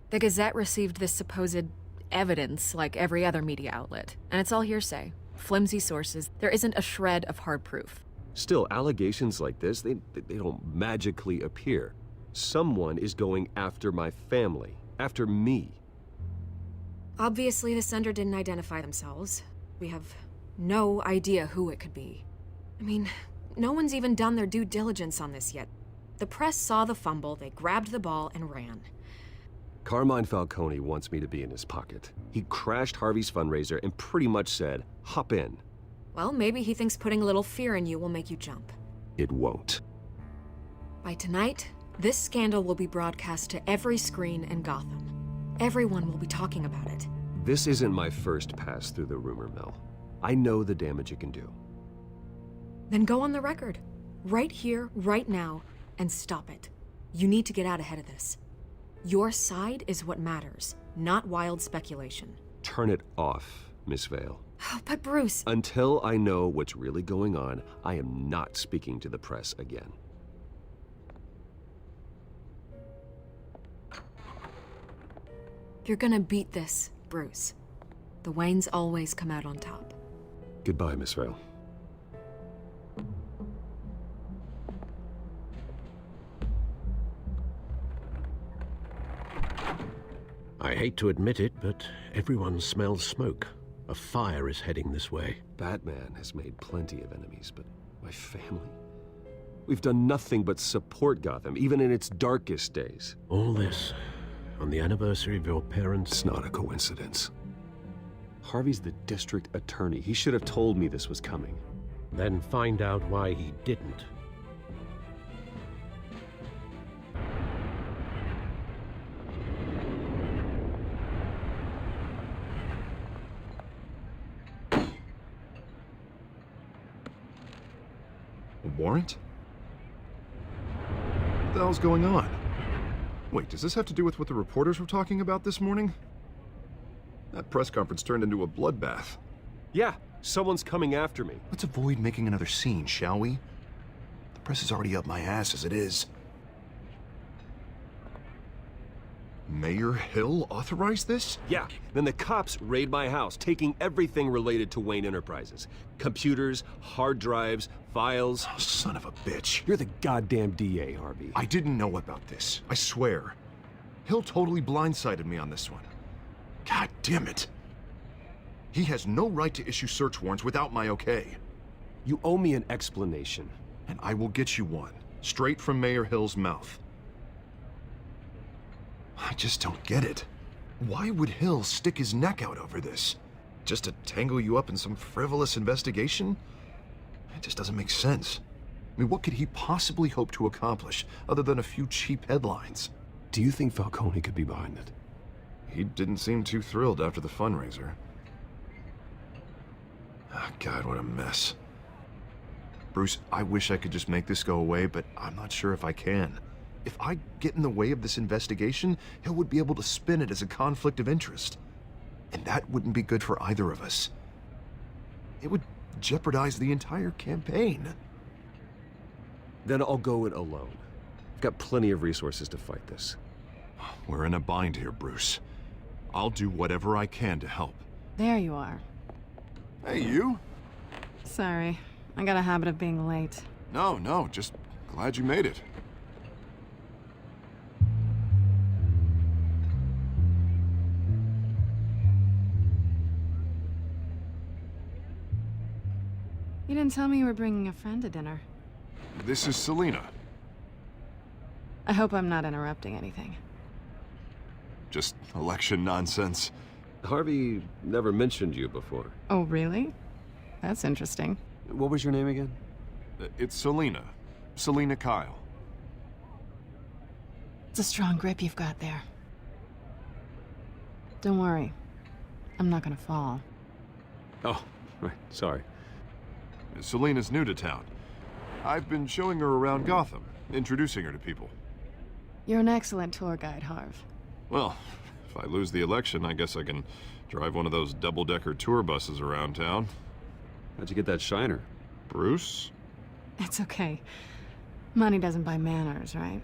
The Gazette received this supposed evidence like every other media outlet, and it's all hearsay. Flimsy sources. There isn't a shred of hard proof. Still, allegations like this, they don't magically appear. Someone is going after my family, after me. Obviously, the sender didn't identify themselves. We have no idea who it could be. I mean, no one's even done their due diligence on this yet. The press saw the fumble, they grabbed the ball and ran. Carmine Falcone wants me to be in his pocket. He crashed Harvey's fundraiser and pretty much said, hop in. Well, maybe he thinks putting a little fear in you will make you jump. It won't. By tonight, this scandal will be broadcast to every screen in Gotham. Everyone will be talking about it. This isn't my first pass through the rumor mill. I know the damage it can do. Then go on the record. Right here, right now, and stop it. You need to get out ahead of this. Your side is what matters, not wild speculation. Turn it off, Miss Vale. Oh, but Bruce... Until I know what's really going on, I am not speaking to the press again. You're gonna beat this, Bruce. The Waynes always come out on top. Goodbye, Miss Vale. I hate to admit it, but everyone smells smoke. A fire is heading this way. Batman has made plenty of enemies, but my family? We've done nothing but support Gotham, even in its darkest days. All this on the anniversary of your parents'... It's not a coincidence. Harvey's the district attorney. He should have told me this was coming. Then find out why he didn't. A warrant? What the hell's going on? Wait, does this have to do with what the reporters were talking about this morning? That press conference turned into a bloodbath. Yeah, someone's coming after me. Let's avoid making another scene, shall we? The press is already up my ass as it is. Mayor Hill authorized this? Yeah, then the cops raid my house, taking everything related to Wayne Enterprises. Computers, hard drives, files. Oh, son of a bitch. You're the goddamn DA, Harvey. I didn't know about this, I swear. Hill totally blindsided me on this one. God damn it. He has no right to issue search warrants without my okay. You owe me an explanation. And I will get you one, straight from Mayor Hill's mouth. I just don't get it. Why would Hill stick his neck out over this? Just to tangle you up in some frivolous investigation? It just doesn't make sense. I mean, what could he possibly hope to accomplish other than a few cheap headlines? Do you think Falcone could be behind it? He didn't seem too thrilled after the fundraiser. Ah, God, what a mess. Bruce, I wish I could just make this go away, but I'm not sure if I can. If I get in the way of this investigation, Hill would be able to spin it as a conflict of interest. And that wouldn't be good for either of us. It would jeopardize the entire campaign. Then I'll go it alone. I've got plenty of resources to fight this. We're in a bind here, Bruce. I'll do whatever I can to help. There you are. Hey, you? Sorry. I got a habit of being late. No, just glad you made it. You didn't tell me you were bringing a friend to dinner. This is Selina. I hope I'm not interrupting anything. Just election nonsense. Harvey never mentioned you before. Oh, really? That's interesting. What was your name again? It's Selina. Selina Kyle. It's a strong grip you've got there. Don't worry. I'm not gonna fall. Oh, right. Sorry. Selina's new to town. I've been showing her around Gotham, introducing her to people. You're an excellent tour guide, Harv. Well, if I lose the election, I guess I can drive one of those double-decker tour buses around town. How'd you get that shiner? Bruce? It's okay. Money doesn't buy manners, right?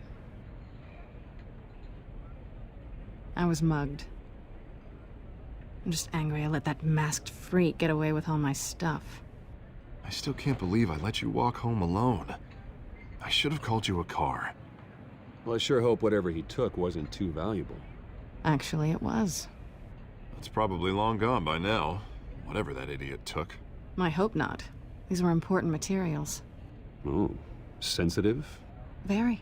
I was mugged. I'm just angry I let that masked freak get away with all my stuff. I still can't believe I let you walk home alone. I should have called you a car. Well, I sure hope whatever he took wasn't too valuable. Actually, it was. It's probably long gone by now, whatever that idiot took. I hope not. These were important materials. Ooh, sensitive? Very.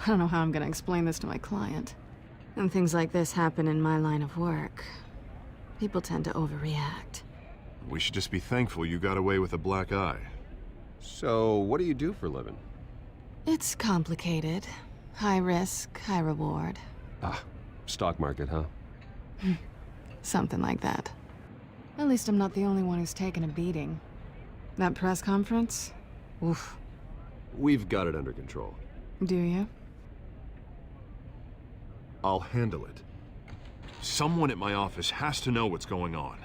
I don't know how I'm gonna explain this to my client. When things like this happen in my line of work, people tend to overreact. We should just be thankful you got away with a black eye. So, what do you do for a living? It's complicated. High risk, high reward. Ah, stock market, huh? Something like that. At least I'm not the only one who's taken a beating. That press conference? Oof. We've got it under control. Do you? I'll handle it. Someone at my office has to know what's going on.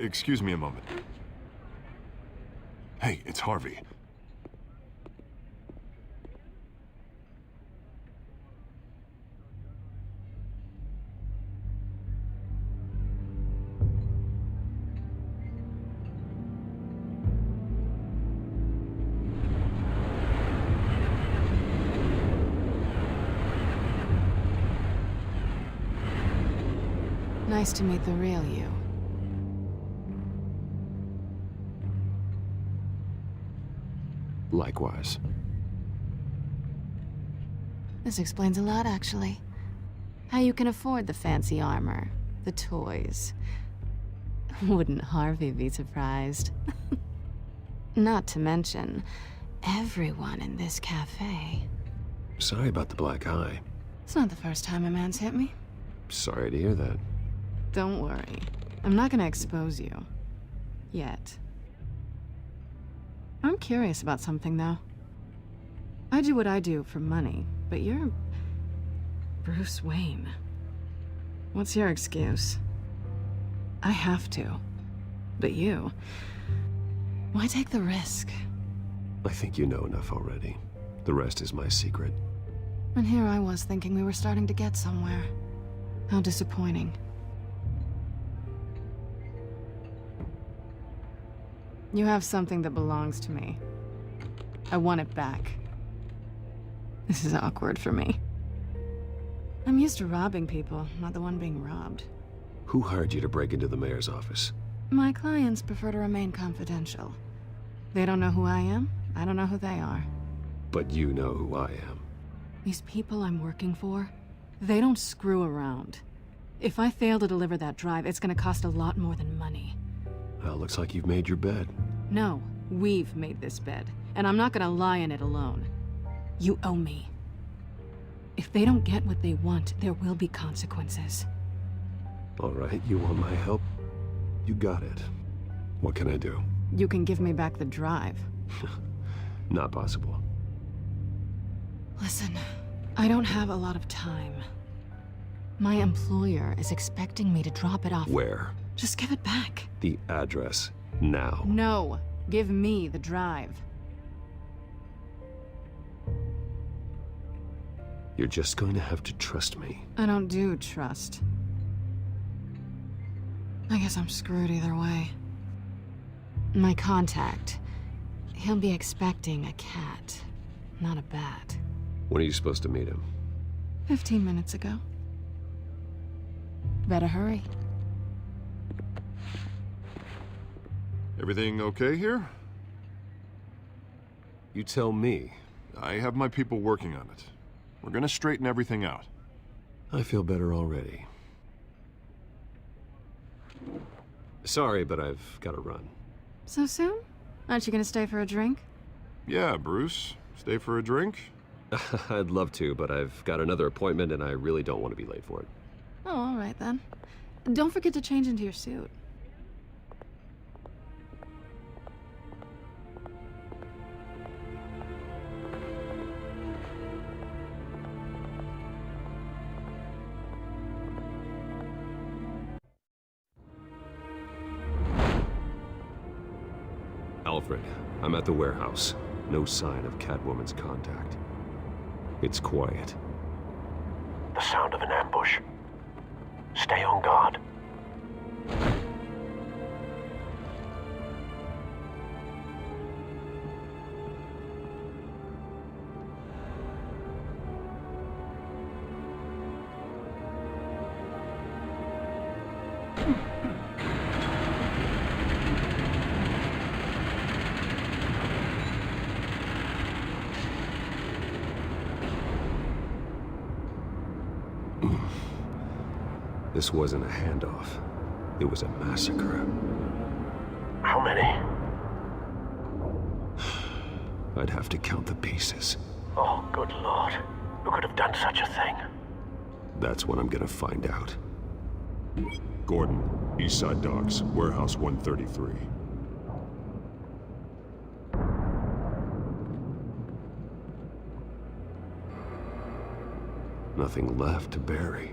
Excuse me a moment. Hey, it's Harvey. Nice to meet the real you. Likewise. This explains a lot, actually. How you can afford the fancy armor, the toys. Wouldn't Harvey be surprised? Not to mention, everyone in this cafe. Sorry about the black eye. It's not the first time a man's hit me. Sorry to hear that. Don't worry. I'm not gonna expose you. Yet. I'm curious about something, though. I do what I do for money, but you're... Bruce Wayne. What's your excuse? I have to. But you... Why take the risk? I think you know enough already. The rest is my secret. And here I was thinking we were starting to get somewhere. How disappointing. You have something that belongs to me. I want it back. This is awkward for me. I'm used to robbing people, not the one being robbed. Who hired you to break into the mayor's office? My clients prefer to remain confidential. They don't know who I am, I don't know who they are. But you know who I am. These people I'm working for, they don't screw around. If I fail to deliver that drive, it's gonna cost a lot more than money. Well, looks like you've made your bed. No, we've made this bed, and I'm not gonna lie in it alone. You owe me. If they don't get what they want, there will be consequences. All right, you want my help? You got it. What can I do? You can give me back the drive. Not possible. Listen, I don't have a lot of time. My employer is expecting me to drop it off. Where? Just give it back. The address. Now. No. Give me the drive. You're just going to have to trust me. I don't do trust. I guess I'm screwed either way. My contact. He'll be expecting a cat, not a bat. When are you supposed to meet him? 15 minutes ago. Better hurry. Everything okay here? You tell me. I have my people working on it. We're gonna straighten everything out. I feel better already. Sorry, but I've got to run. So soon? Aren't you gonna stay for a drink? Yeah, Bruce. Stay for a drink? I'd love to, but I've got another appointment and I really don't want to be late for it. Oh, all right then. Don't forget to change into your suit. Alfred, I'm at the warehouse. No sign of Catwoman's contact. It's quiet. The sound of an ambush. Stay on guard. This wasn't a handoff. It was a massacre. How many? I'd have to count the pieces. Oh, good lord. Who could have done such a thing? That's what I'm gonna find out. Gordon, Eastside Docks, Warehouse 133. Nothing left to bury.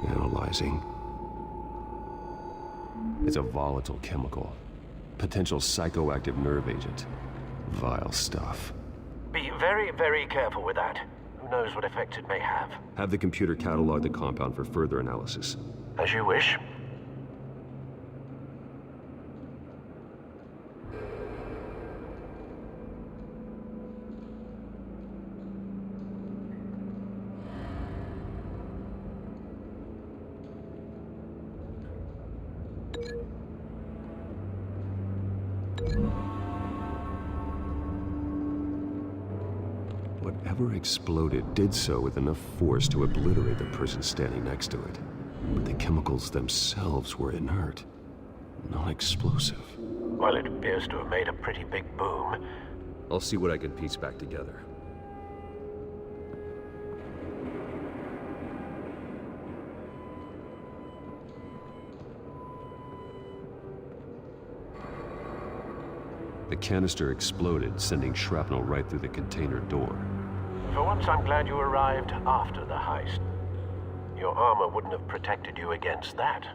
Analyzing. It's a volatile chemical. Potential psychoactive nerve agent. Vile stuff. Be very, very careful with that. Who knows what effects it may have. Have the computer catalog the compound for further analysis. As you wish. Whatever exploded did so with enough force to obliterate the person standing next to it. But the chemicals themselves were inert, non-explosive. Well, it appears to have made a pretty big boom. I'll see what I can piece back together. The canister exploded, sending shrapnel right through the container door. For once, I'm glad you arrived after the heist. Your armor wouldn't have protected you against that.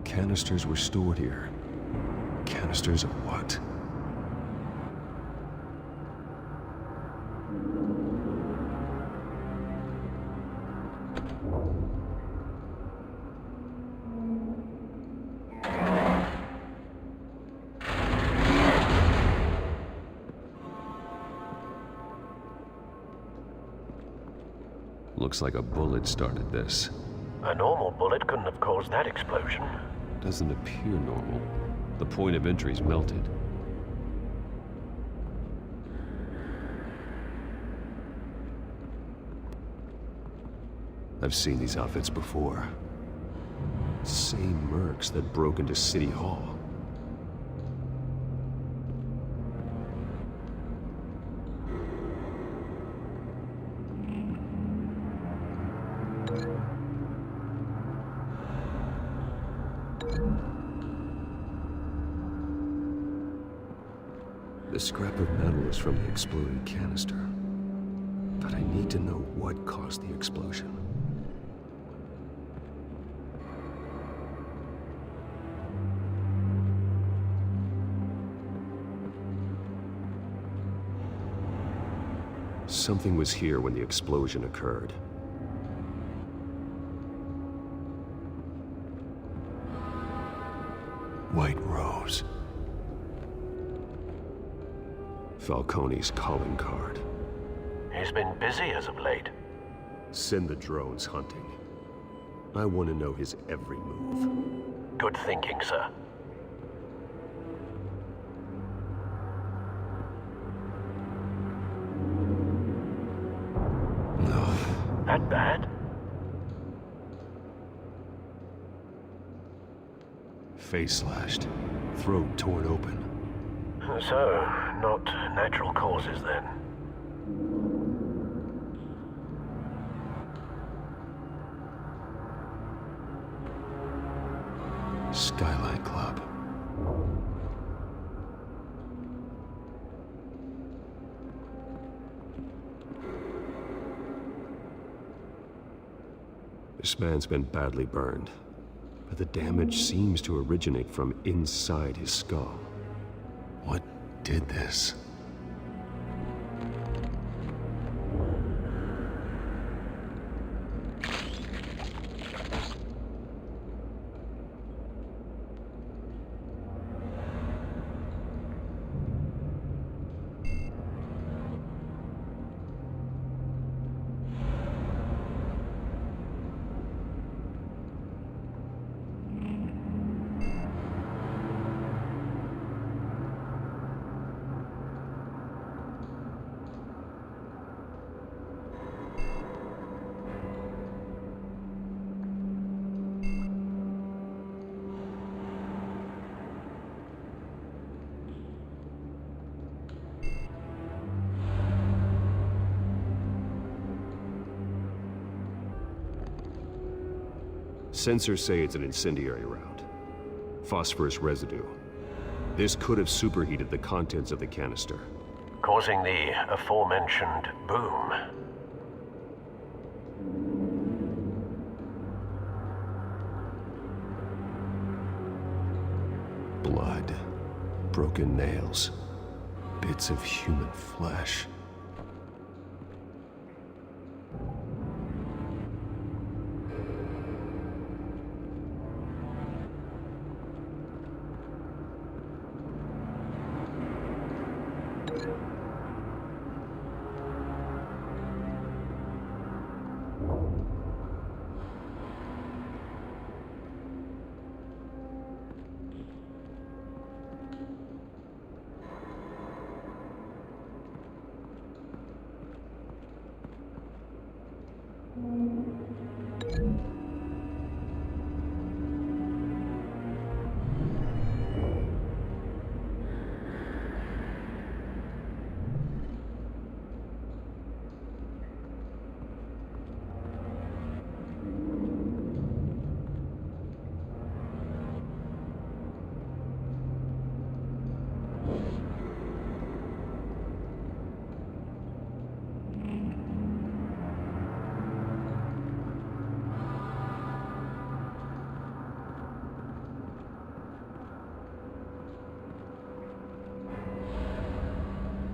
Canisters were stored here. Canisters of what? Looks like a bullet started this. A normal bullet couldn't have caused that explosion. Doesn't appear normal. The point of entry's melted. I've seen these outfits before. Same mercs that broke into City Hall. The scrap of metal is from the exploded canister. But I need to know what caused the explosion. Something was here when the explosion occurred. White Rose. Falcone's calling card. He's been busy as of late. Send the drones hunting. I want to know his every move. Good thinking, sir. That bad? Face slashed. Throat torn open. So, not natural causes then. Skylight Club. This man's been badly burned, but the damage seems to originate from inside his skull. What did this? Sensors say it's an incendiary round. Phosphorus residue. This could have superheated the contents of the canister, causing the aforementioned boom. Blood, broken nails, bits of human flesh.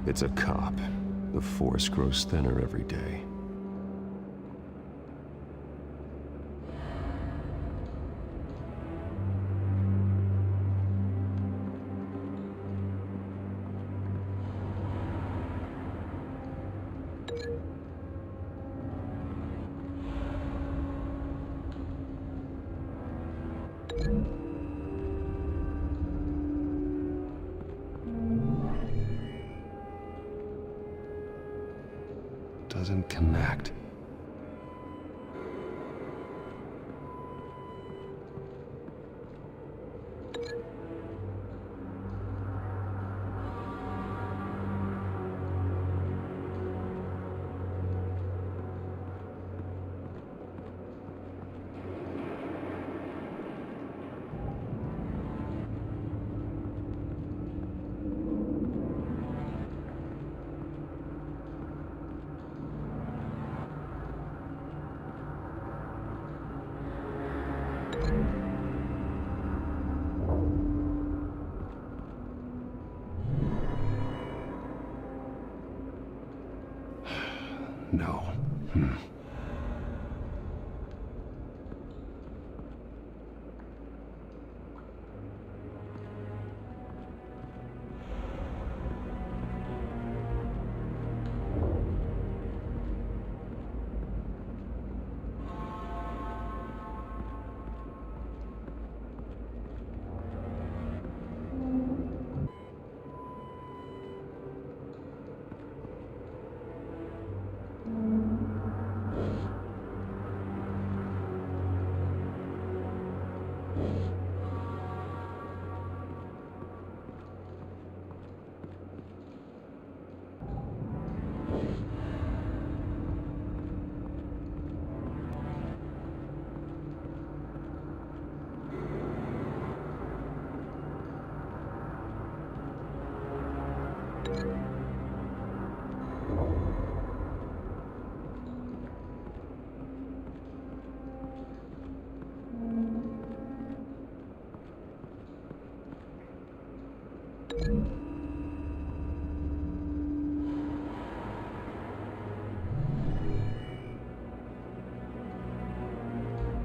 It's a cop. The force grows thinner every day. Doesn't connect. No.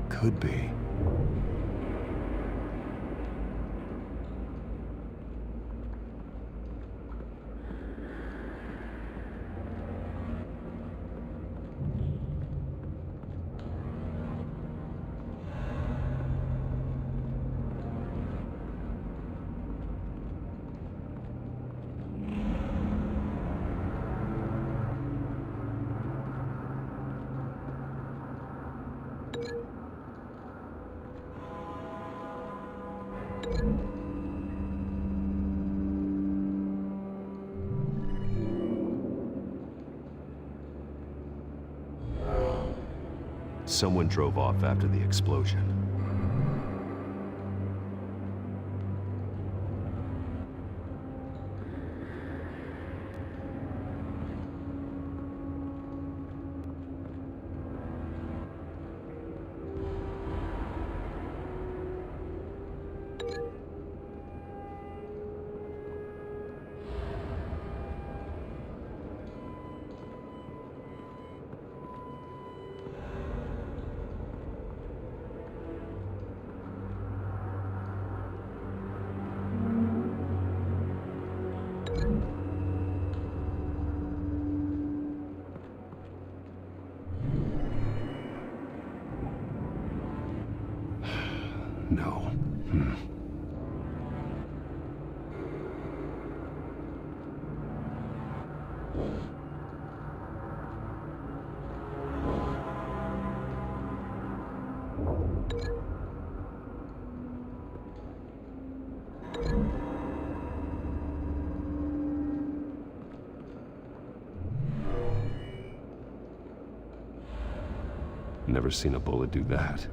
Could be. Someone drove off after the explosion. No. Never seen a bullet do that.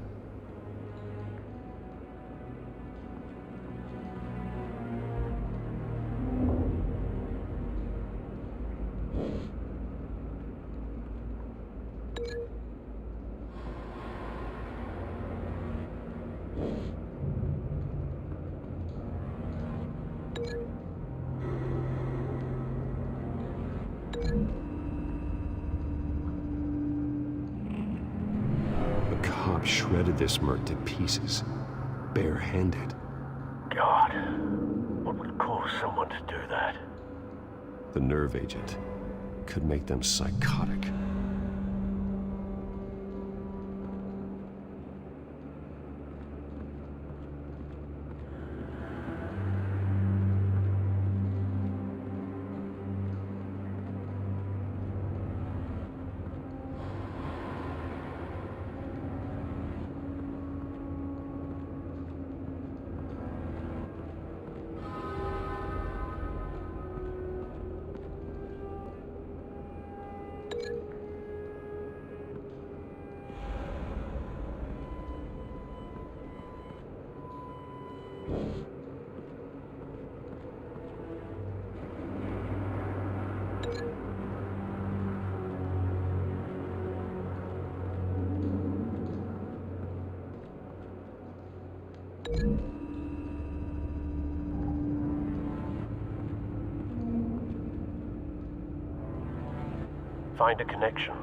Shredded this merc to pieces, barehanded. God, what would cause someone to do that? The nerve agent could make them psychotic. Find a connection.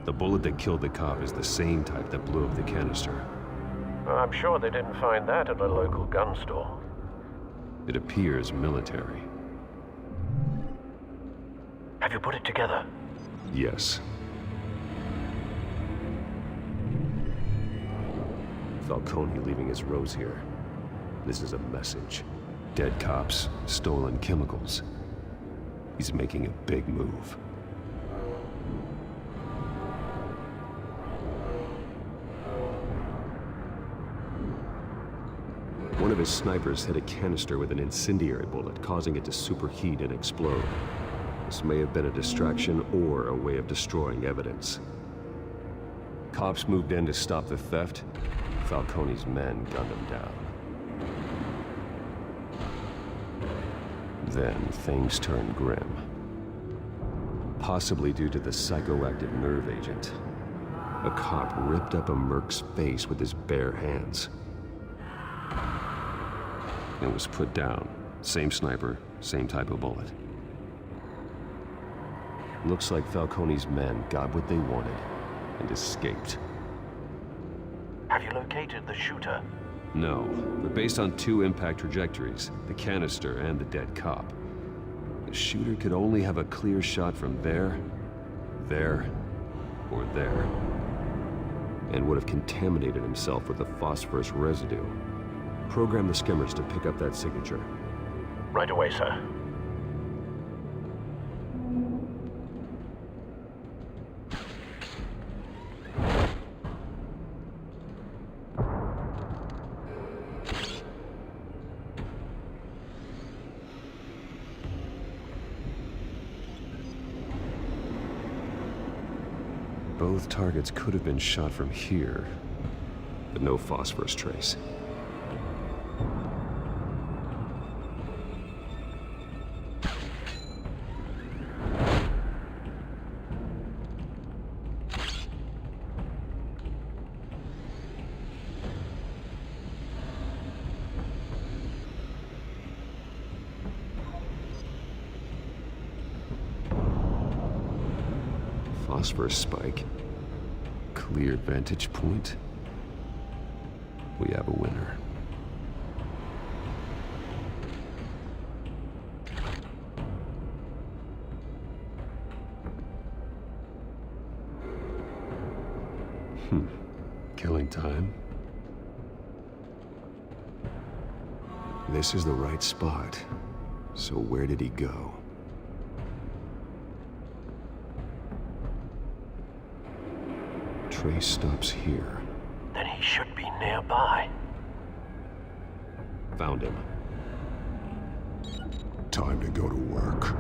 The bullet that killed the cop is the same type that blew up the canister. I'm sure they didn't find that at a local gun store. It appears military. Have you put it together? Yes. Falcone leaving his rose here. This is a message. Dead cops, stolen chemicals. He's making a big move. One of his snipers hit a canister with an incendiary bullet, causing it to superheat and explode. This may have been a distraction or a way of destroying evidence. Cops moved in to stop the theft. Falcone's men gunned him down. Then things turned grim. Possibly due to the psychoactive nerve agent. A cop ripped up a merc's face with his bare hands. It was put down. Same sniper, same type of bullet. Looks like Falcone's men got what they wanted and escaped. Have you located the shooter? No, but based on two impact trajectories, the canister and the dead cop, the shooter could only have a clear shot from there, or there, and would have contaminated himself with the phosphorus residue. Program the skimmers to pick up that signature. Right away, sir. Both targets could have been shot from here, but no phosphorus trace. Phosphorus spike. Clear vantage point. We have a winner. Killing time. This is the right spot. So where did he go? Trace stops here. Then he should be nearby. Found him. Time to go to work.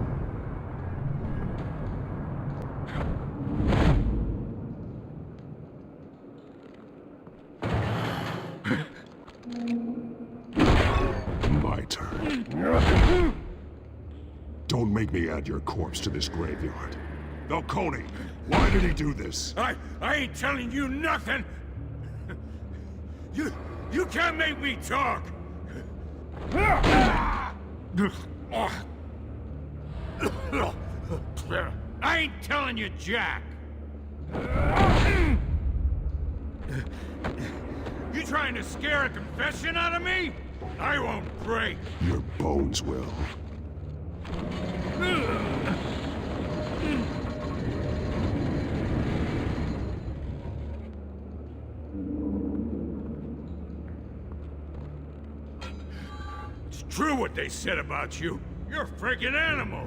My turn. Don't make me add your corpse to this graveyard. Falcone, why did he do this? I ain't telling you nothing! You can't make me talk! I ain't telling you jack! You trying to scare a confession out of me? I won't break! Your bones will. It's true what they said about you. You're a freaking animal.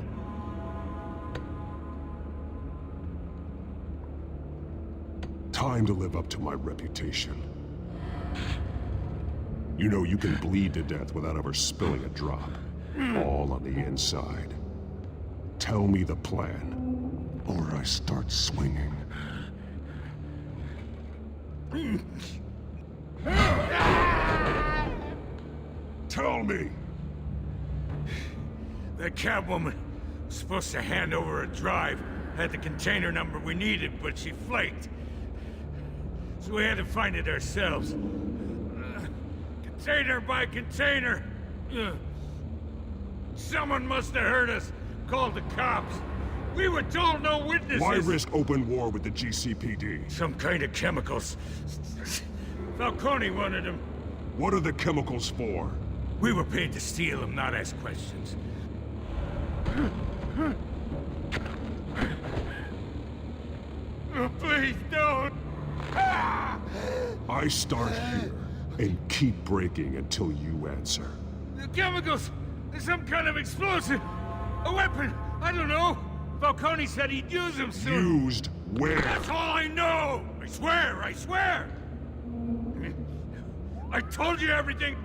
Time to live up to my reputation. You know you can bleed to death without ever spilling a drop. All on the inside. Tell me the plan, or I start swinging. Tell me! That Catwoman was supposed to hand over a drive. Had the container number we needed, but she flaked. So we had to find it ourselves. Container by container. Someone must have heard us, called the cops. We were told no witnesses! Why risk open war with the GCPD? Some kind of chemicals. Falcone wanted them. What are the chemicals for? We were paid to steal them, not ask questions. Oh, please don't! I start here and keep breaking until you answer. The chemicals! There's some kind of explosive! A weapon! I don't know! Falcone said he'd use them soon! Used where? That's all I know! I swear! I swear! I told you everything!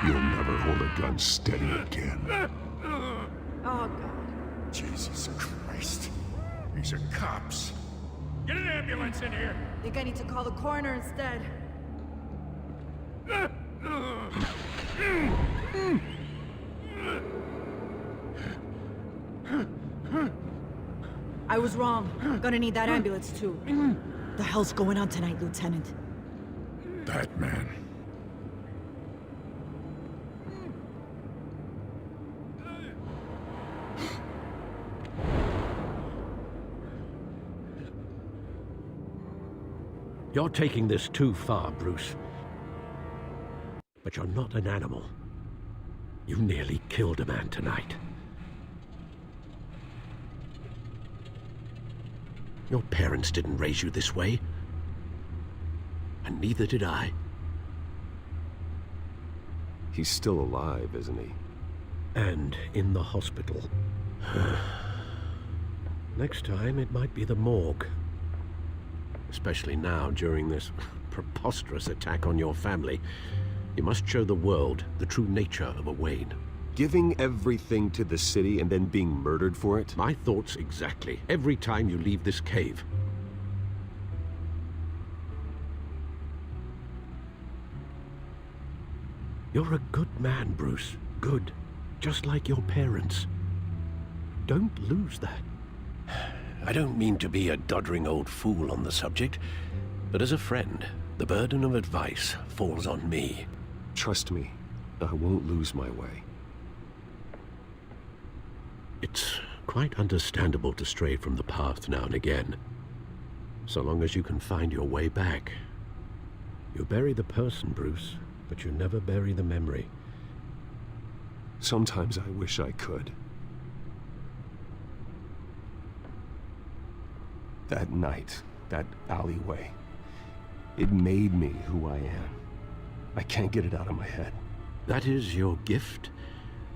You'll never hold a gun steady again. Oh, God. Jesus Christ. These are cops. Get an ambulance in here! Think I need to call the coroner instead. I was wrong. Gonna need that ambulance, too. The hell's going on tonight, Lieutenant? Batman. You're taking this too far, Bruce. But you're not an animal. You nearly killed a man tonight. Your parents didn't raise you this way. And neither did I. He's still alive, isn't he? And in the hospital. Next time, it might be the morgue. Especially now, during this preposterous attack on your family. You must show the world the true nature of a Wayne. Giving everything to the city and then being murdered for it? My thoughts exactly. Every time you leave this cave. You're a good man, Bruce. Good. Just like your parents. Don't lose that. I don't mean to be a doddering old fool on the subject, but as a friend, the burden of advice falls on me. Trust me, I won't lose my way. It's quite understandable to stray from the path now and again, so long as you can find your way back. You bury the person, Bruce, but you never bury the memory. Sometimes I wish I could. That night, that alleyway, it made me who I am. I can't get it out of my head. That is your gift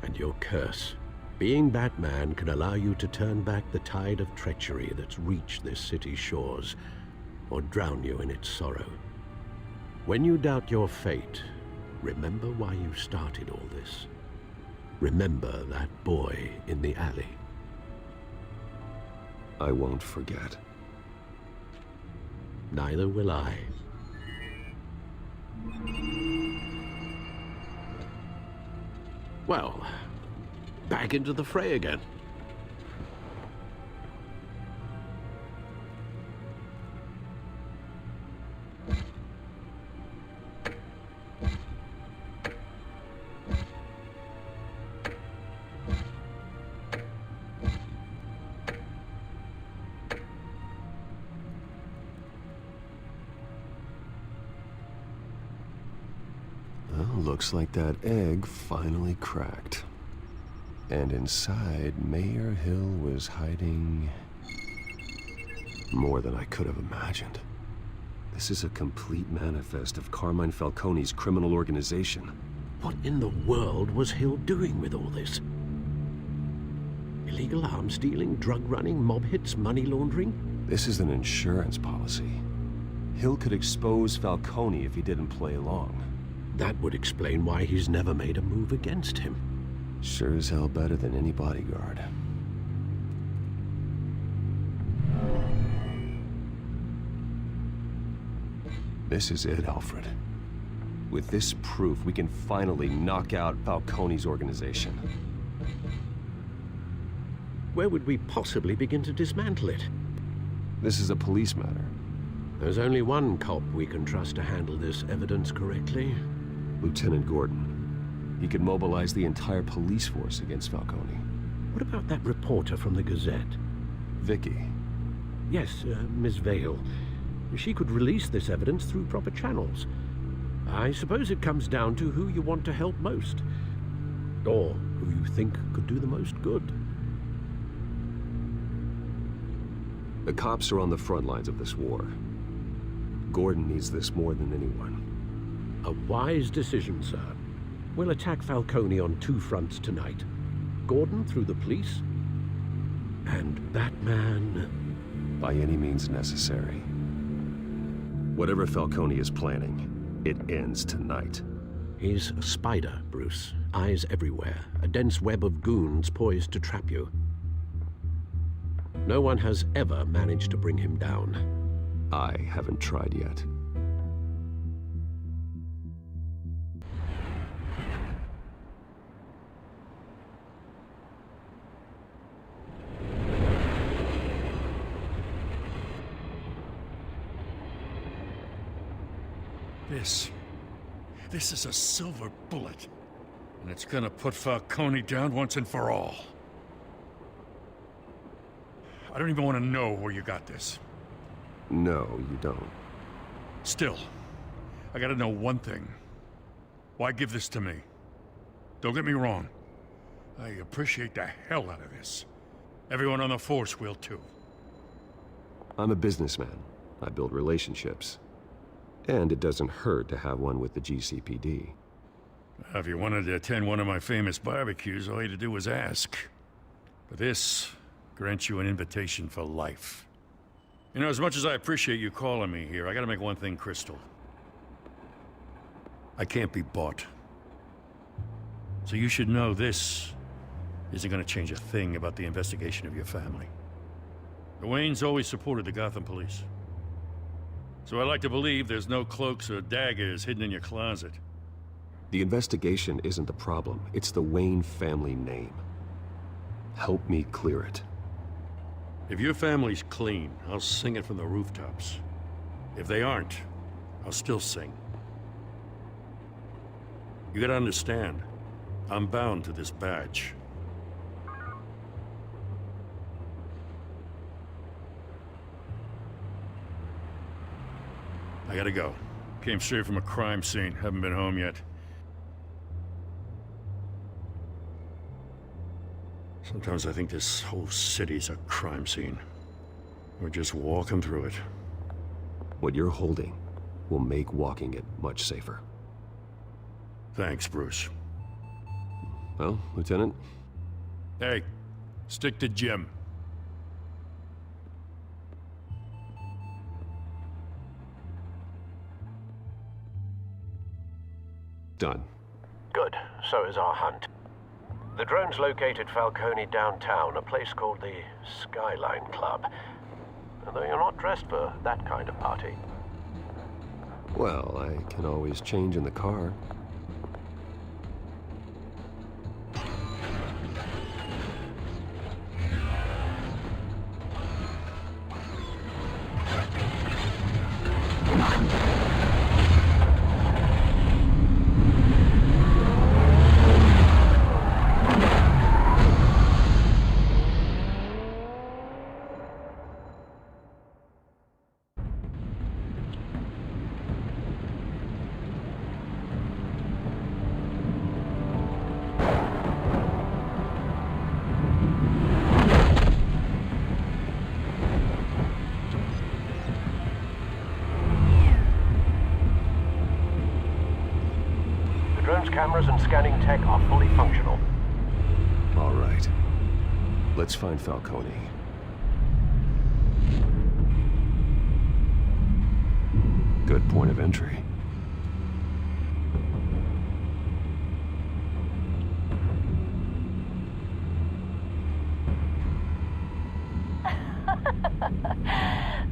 and your curse. Being Batman can allow you to turn back the tide of treachery that's reached this city's shores, or drown you in its sorrow. When you doubt your fate, remember why you started all this. Remember that boy in the alley. I won't forget. Neither will I. Well, back into the fray again. Looks like that egg finally cracked. And inside, Mayor Hill was hiding more than I could have imagined. This is a complete manifest of Carmine Falcone's criminal organization. What in the world was Hill doing with all this? Illegal arms dealing, drug running, mob hits, money laundering? This is an insurance policy. Hill could expose Falcone if he didn't play along. That would explain why he's never made a move against him. Sure as hell better than any bodyguard. This is it, Alfred. With this proof, we can finally knock out Falcone's organization. Where would we possibly begin to dismantle it? This is a police matter. There's only one cop we can trust to handle this evidence correctly. Lieutenant Gordon. He could mobilize the entire police force against Falcone. What about that reporter from the Gazette? Vicky. Yes, Miss Vale. She could release this evidence through proper channels. I suppose it comes down to who you want to help most. Or who you think could do the most good. The cops are on the front lines of this war. Gordon needs this more than anyone. A wise decision, sir. We'll attack Falcone on 2 fronts tonight. Gordon through the police, and Batman... by any means necessary. Whatever Falcone is planning, it ends tonight. He's a spider, Bruce. Eyes everywhere. A dense web of goons poised to trap you. No one has ever managed to bring him down. I haven't tried yet. This is a silver bullet. And it's gonna put Falcone down once and for all. I don't even want to know where you got this. No, you don't. Still, I gotta know one thing. Why give this to me? Don't get me wrong. I appreciate the hell out of this. Everyone on the force will too. I'm a businessman. I build relationships. And it doesn't hurt to have one with the GCPD. If you wanted to attend one of my famous barbecues, all you had to do was ask. But this grants you an invitation for life. You know, as much as I appreciate you calling me here, I gotta make one thing crystal. I can't be bought. So you should know this isn't gonna change a thing about the investigation of your family. The Waynes always supported the Gotham police. So I like to believe there's no cloaks or daggers hidden in your closet. The investigation isn't the problem. It's the Wayne family name. Help me clear it. If your family's clean, I'll sing it from the rooftops. If they aren't, I'll still sing. You gotta understand, I'm bound to this badge. I gotta go. Came straight from a crime scene. Haven't been home yet. Sometimes I think this whole city's a crime scene. We're just walking through it. What you're holding will make walking it much safer. Thanks, Bruce. Well, Lieutenant? Hey, stick to Jim. Done. Good. So is our hunt. The drones located Falcone downtown, a place called the Skyline Club. Although you're not dressed for that kind of party. Well, I can always change in the car. Cameras and scanning tech are fully functional. All right. Let's find Falcone. Good point of entry.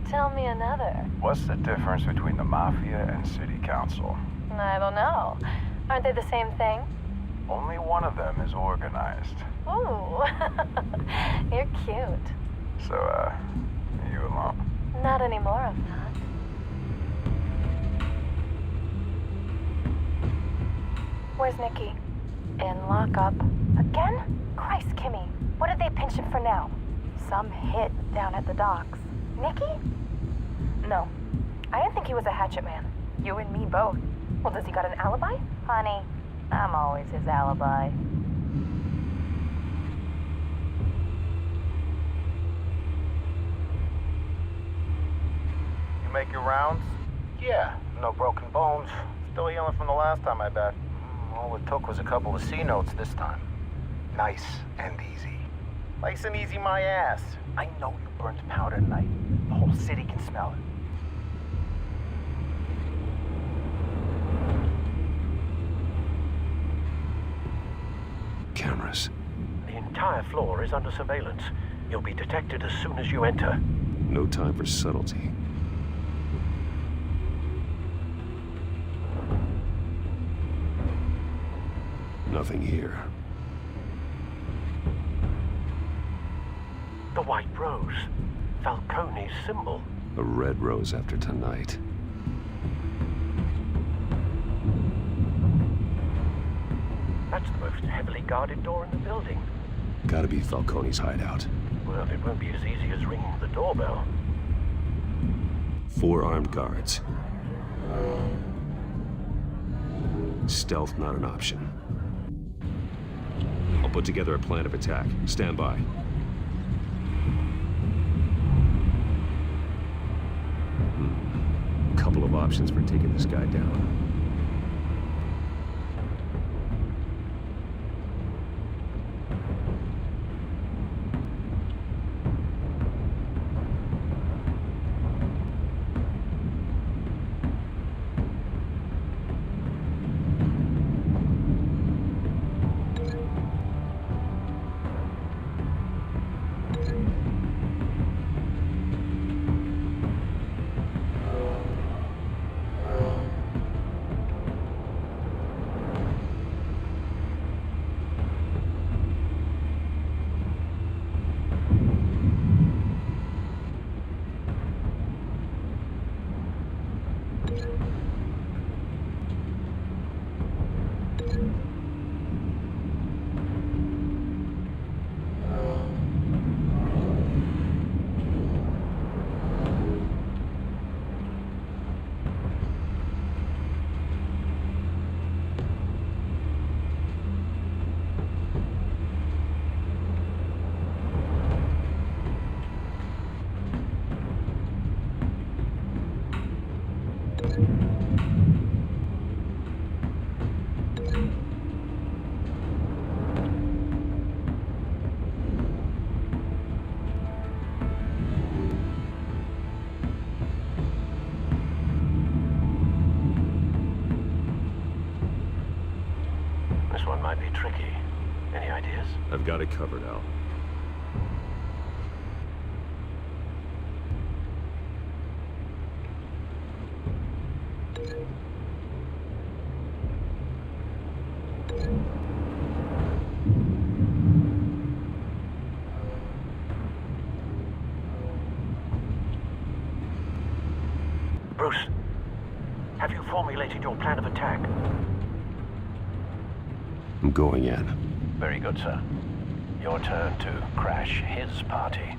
Tell me another. What's the difference between the Mafia and City Council? I don't know. Aren't they the same thing? Only one of them is organized. Ooh, you're cute. So, are you alone? Not anymore of that. Where's Nikki? In lockup. Again? Christ, Kimmy. What did they pinch him for now? Some hit down at the docks. Nikki? No. I didn't think he was a hatchet man. You and me both. Well, does he got an alibi? Honey, I'm always his alibi. You make your rounds? Yeah, no broken bones. Still healing from the last time, I bet. All it took was a couple of C notes this time. Nice and easy. Nice and easy, my ass. I know you burned powder tonight. The whole city can smell it. Cameras. The entire floor is under surveillance. You'll be detected as soon as you enter. No time for subtlety. Nothing here. The white rose. Falcone's symbol. A red rose after tonight. That's the most heavily guarded door in the building. Gotta be Falcone's hideout. Well, it won't be as easy as ringing the doorbell. 4 armed guards. Stealth not an option. I'll put together a plan of attack. Stand by. Couple of options for taking this guy down. This one might be tricky. Any ideas? I've got it covered, Al. Bruce, have you formulated your plan of attack? I'm going in. Very good, sir. Your turn to crash his party.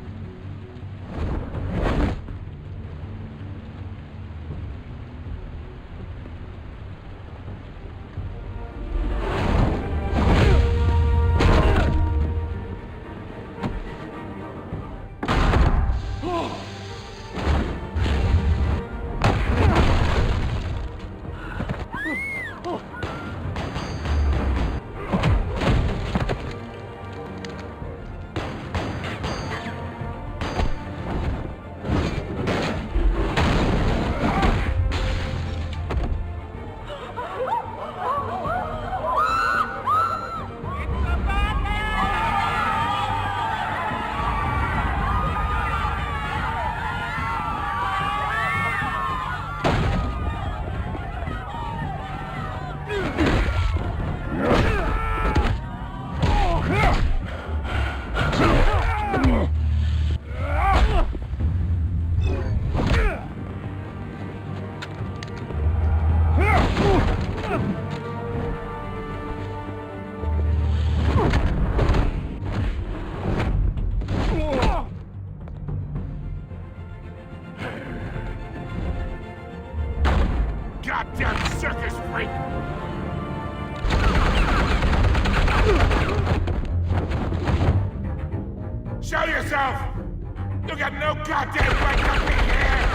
goddamn right to be here!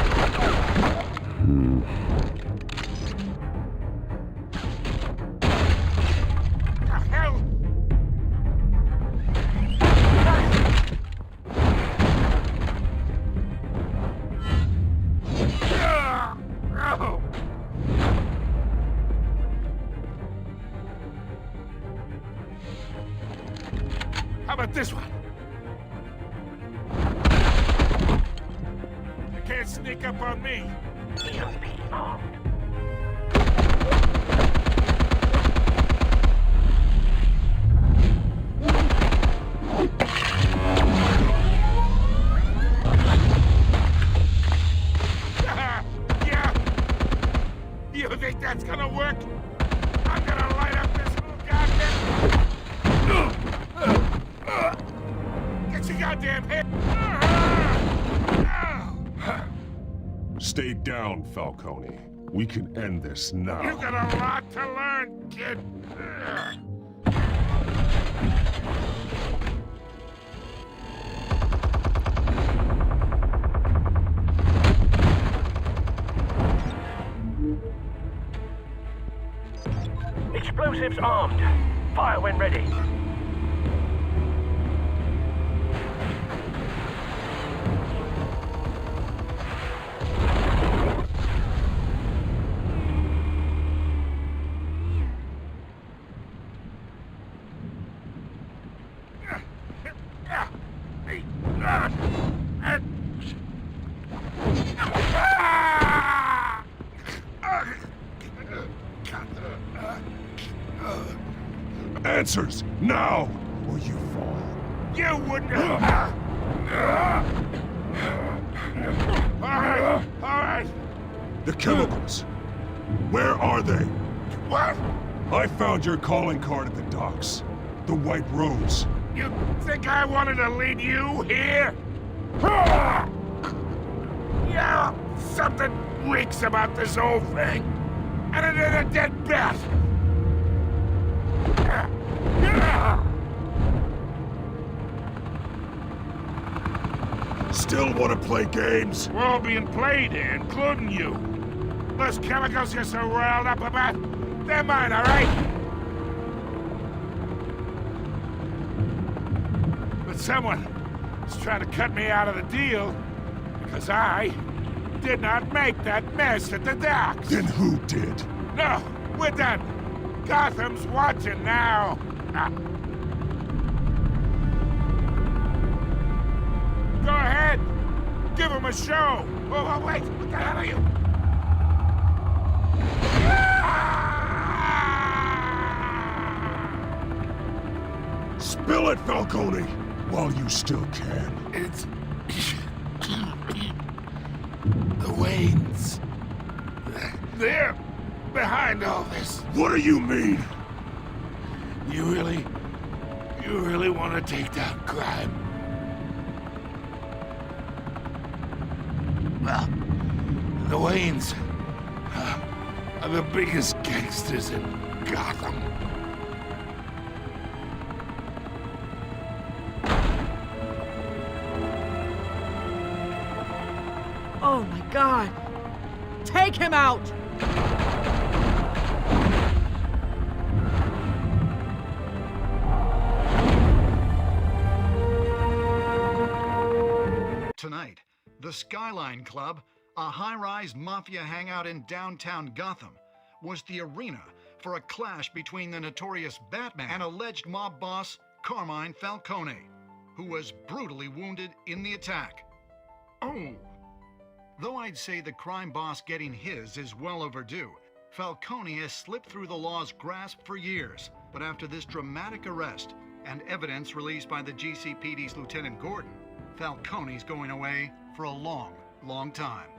The hell? How about this one? You can't sneak up on me. EMP armed. Yeah. You think that's gonna work? I'm gonna light up this whole goddamn... Get your goddamn head! Stay down, Falcone. We can end this now. You got a lot to learn, kid. Explosives armed. Fire when ready. Answers, now, or you fall. You wouldn't... All right. The chemicals. Where are they? What? I found your calling card at the docks. The White Rose. You think I wanted to lead you here? Yeah, something reeks about this whole thing. And it ain't a dead bat. Still want to play games? We're all being played here, including you. Those chemicals you're so riled up about, they're mine, all right? But someone is trying to cut me out of the deal because I did not make that mess at the docks. Then who did? No, we're done. Gotham's watching now. Go ahead. Give him a show. Oh, wait. What the hell are you? Spill it, Falcone, while you still can. It's... the Waynes. They're behind all this. What do you mean? You really want to take down crime? Well, the Waynes are the biggest gangsters in Gotham. Oh my God! Take him out! Tonight, the Skyline Club, a high-rise mafia hangout in downtown Gotham, was the arena for a clash between the notorious Batman and alleged mob boss Carmine Falcone, who was brutally wounded in the attack. Oh! Though I'd say the crime boss getting his is well overdue, Falcone has slipped through the law's grasp for years. But after this dramatic arrest and evidence released by the GCPD's Lieutenant Gordon, Falcone's going away for a long, long time.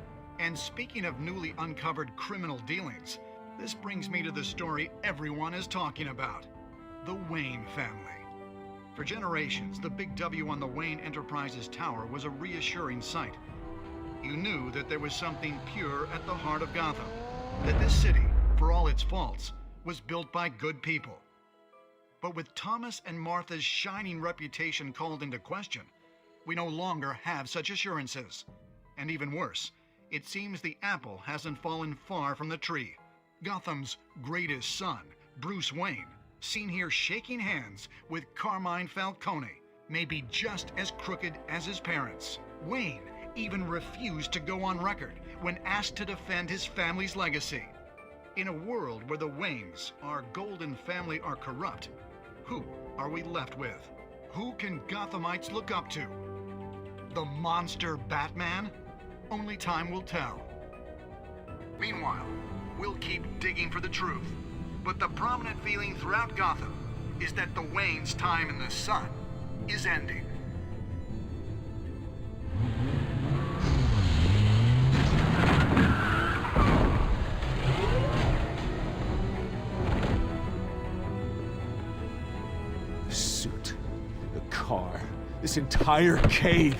And speaking of newly uncovered criminal dealings, this brings me to the story everyone is talking about: the Wayne family. For generations, the big W on the Wayne Enterprises Tower was a reassuring sight. You knew that there was something pure at the heart of Gotham, that this city, for all its faults, was built by good people. But with Thomas and Martha's shining reputation called into question, We no longer have such assurances. And even worse, it seems the apple hasn't fallen far from the tree. Gotham's greatest son, Bruce Wayne, seen here shaking hands with Carmine Falcone, may be just as crooked as his parents. Wayne even refused to go on record when asked to defend his family's legacy. In a world where the Waynes, our golden family, are corrupt, who are we left with? Who can Gothamites look up to? The monster Batman? Only time will tell. Meanwhile, we'll keep digging for the truth. But the prominent feeling throughout Gotham is that the Waynes' time in the sun is ending. The suit, the car, this entire cave.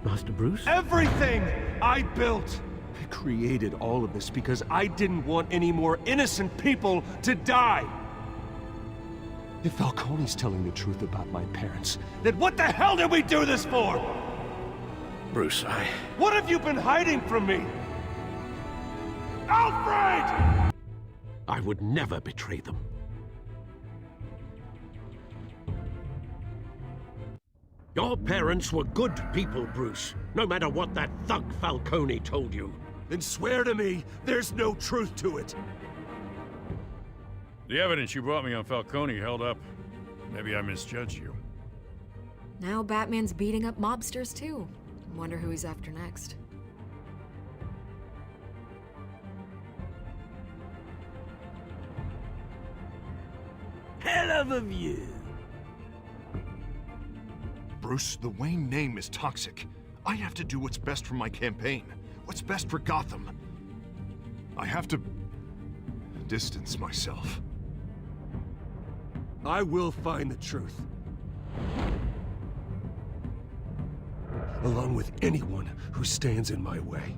Master Bruce? Everything I built! I created all of this because I didn't want any more innocent people to die! If Falcone's telling the truth about my parents, then what the hell did we do this for? Bruce, What have you been hiding from me? Alfred! I would never betray them. Your parents were good people, Bruce. No matter what that thug Falcone told you. Then swear to me there's no truth to it. The evidence you brought me on Falcone held up. Maybe I misjudged you. Now Batman's beating up mobsters too. Wonder who he's after next. Hell of a view. Bruce, the Wayne name is toxic. I have to do what's best for my campaign. What's best for Gotham. I have to distance myself. I will find the truth. Along with anyone who stands in my way.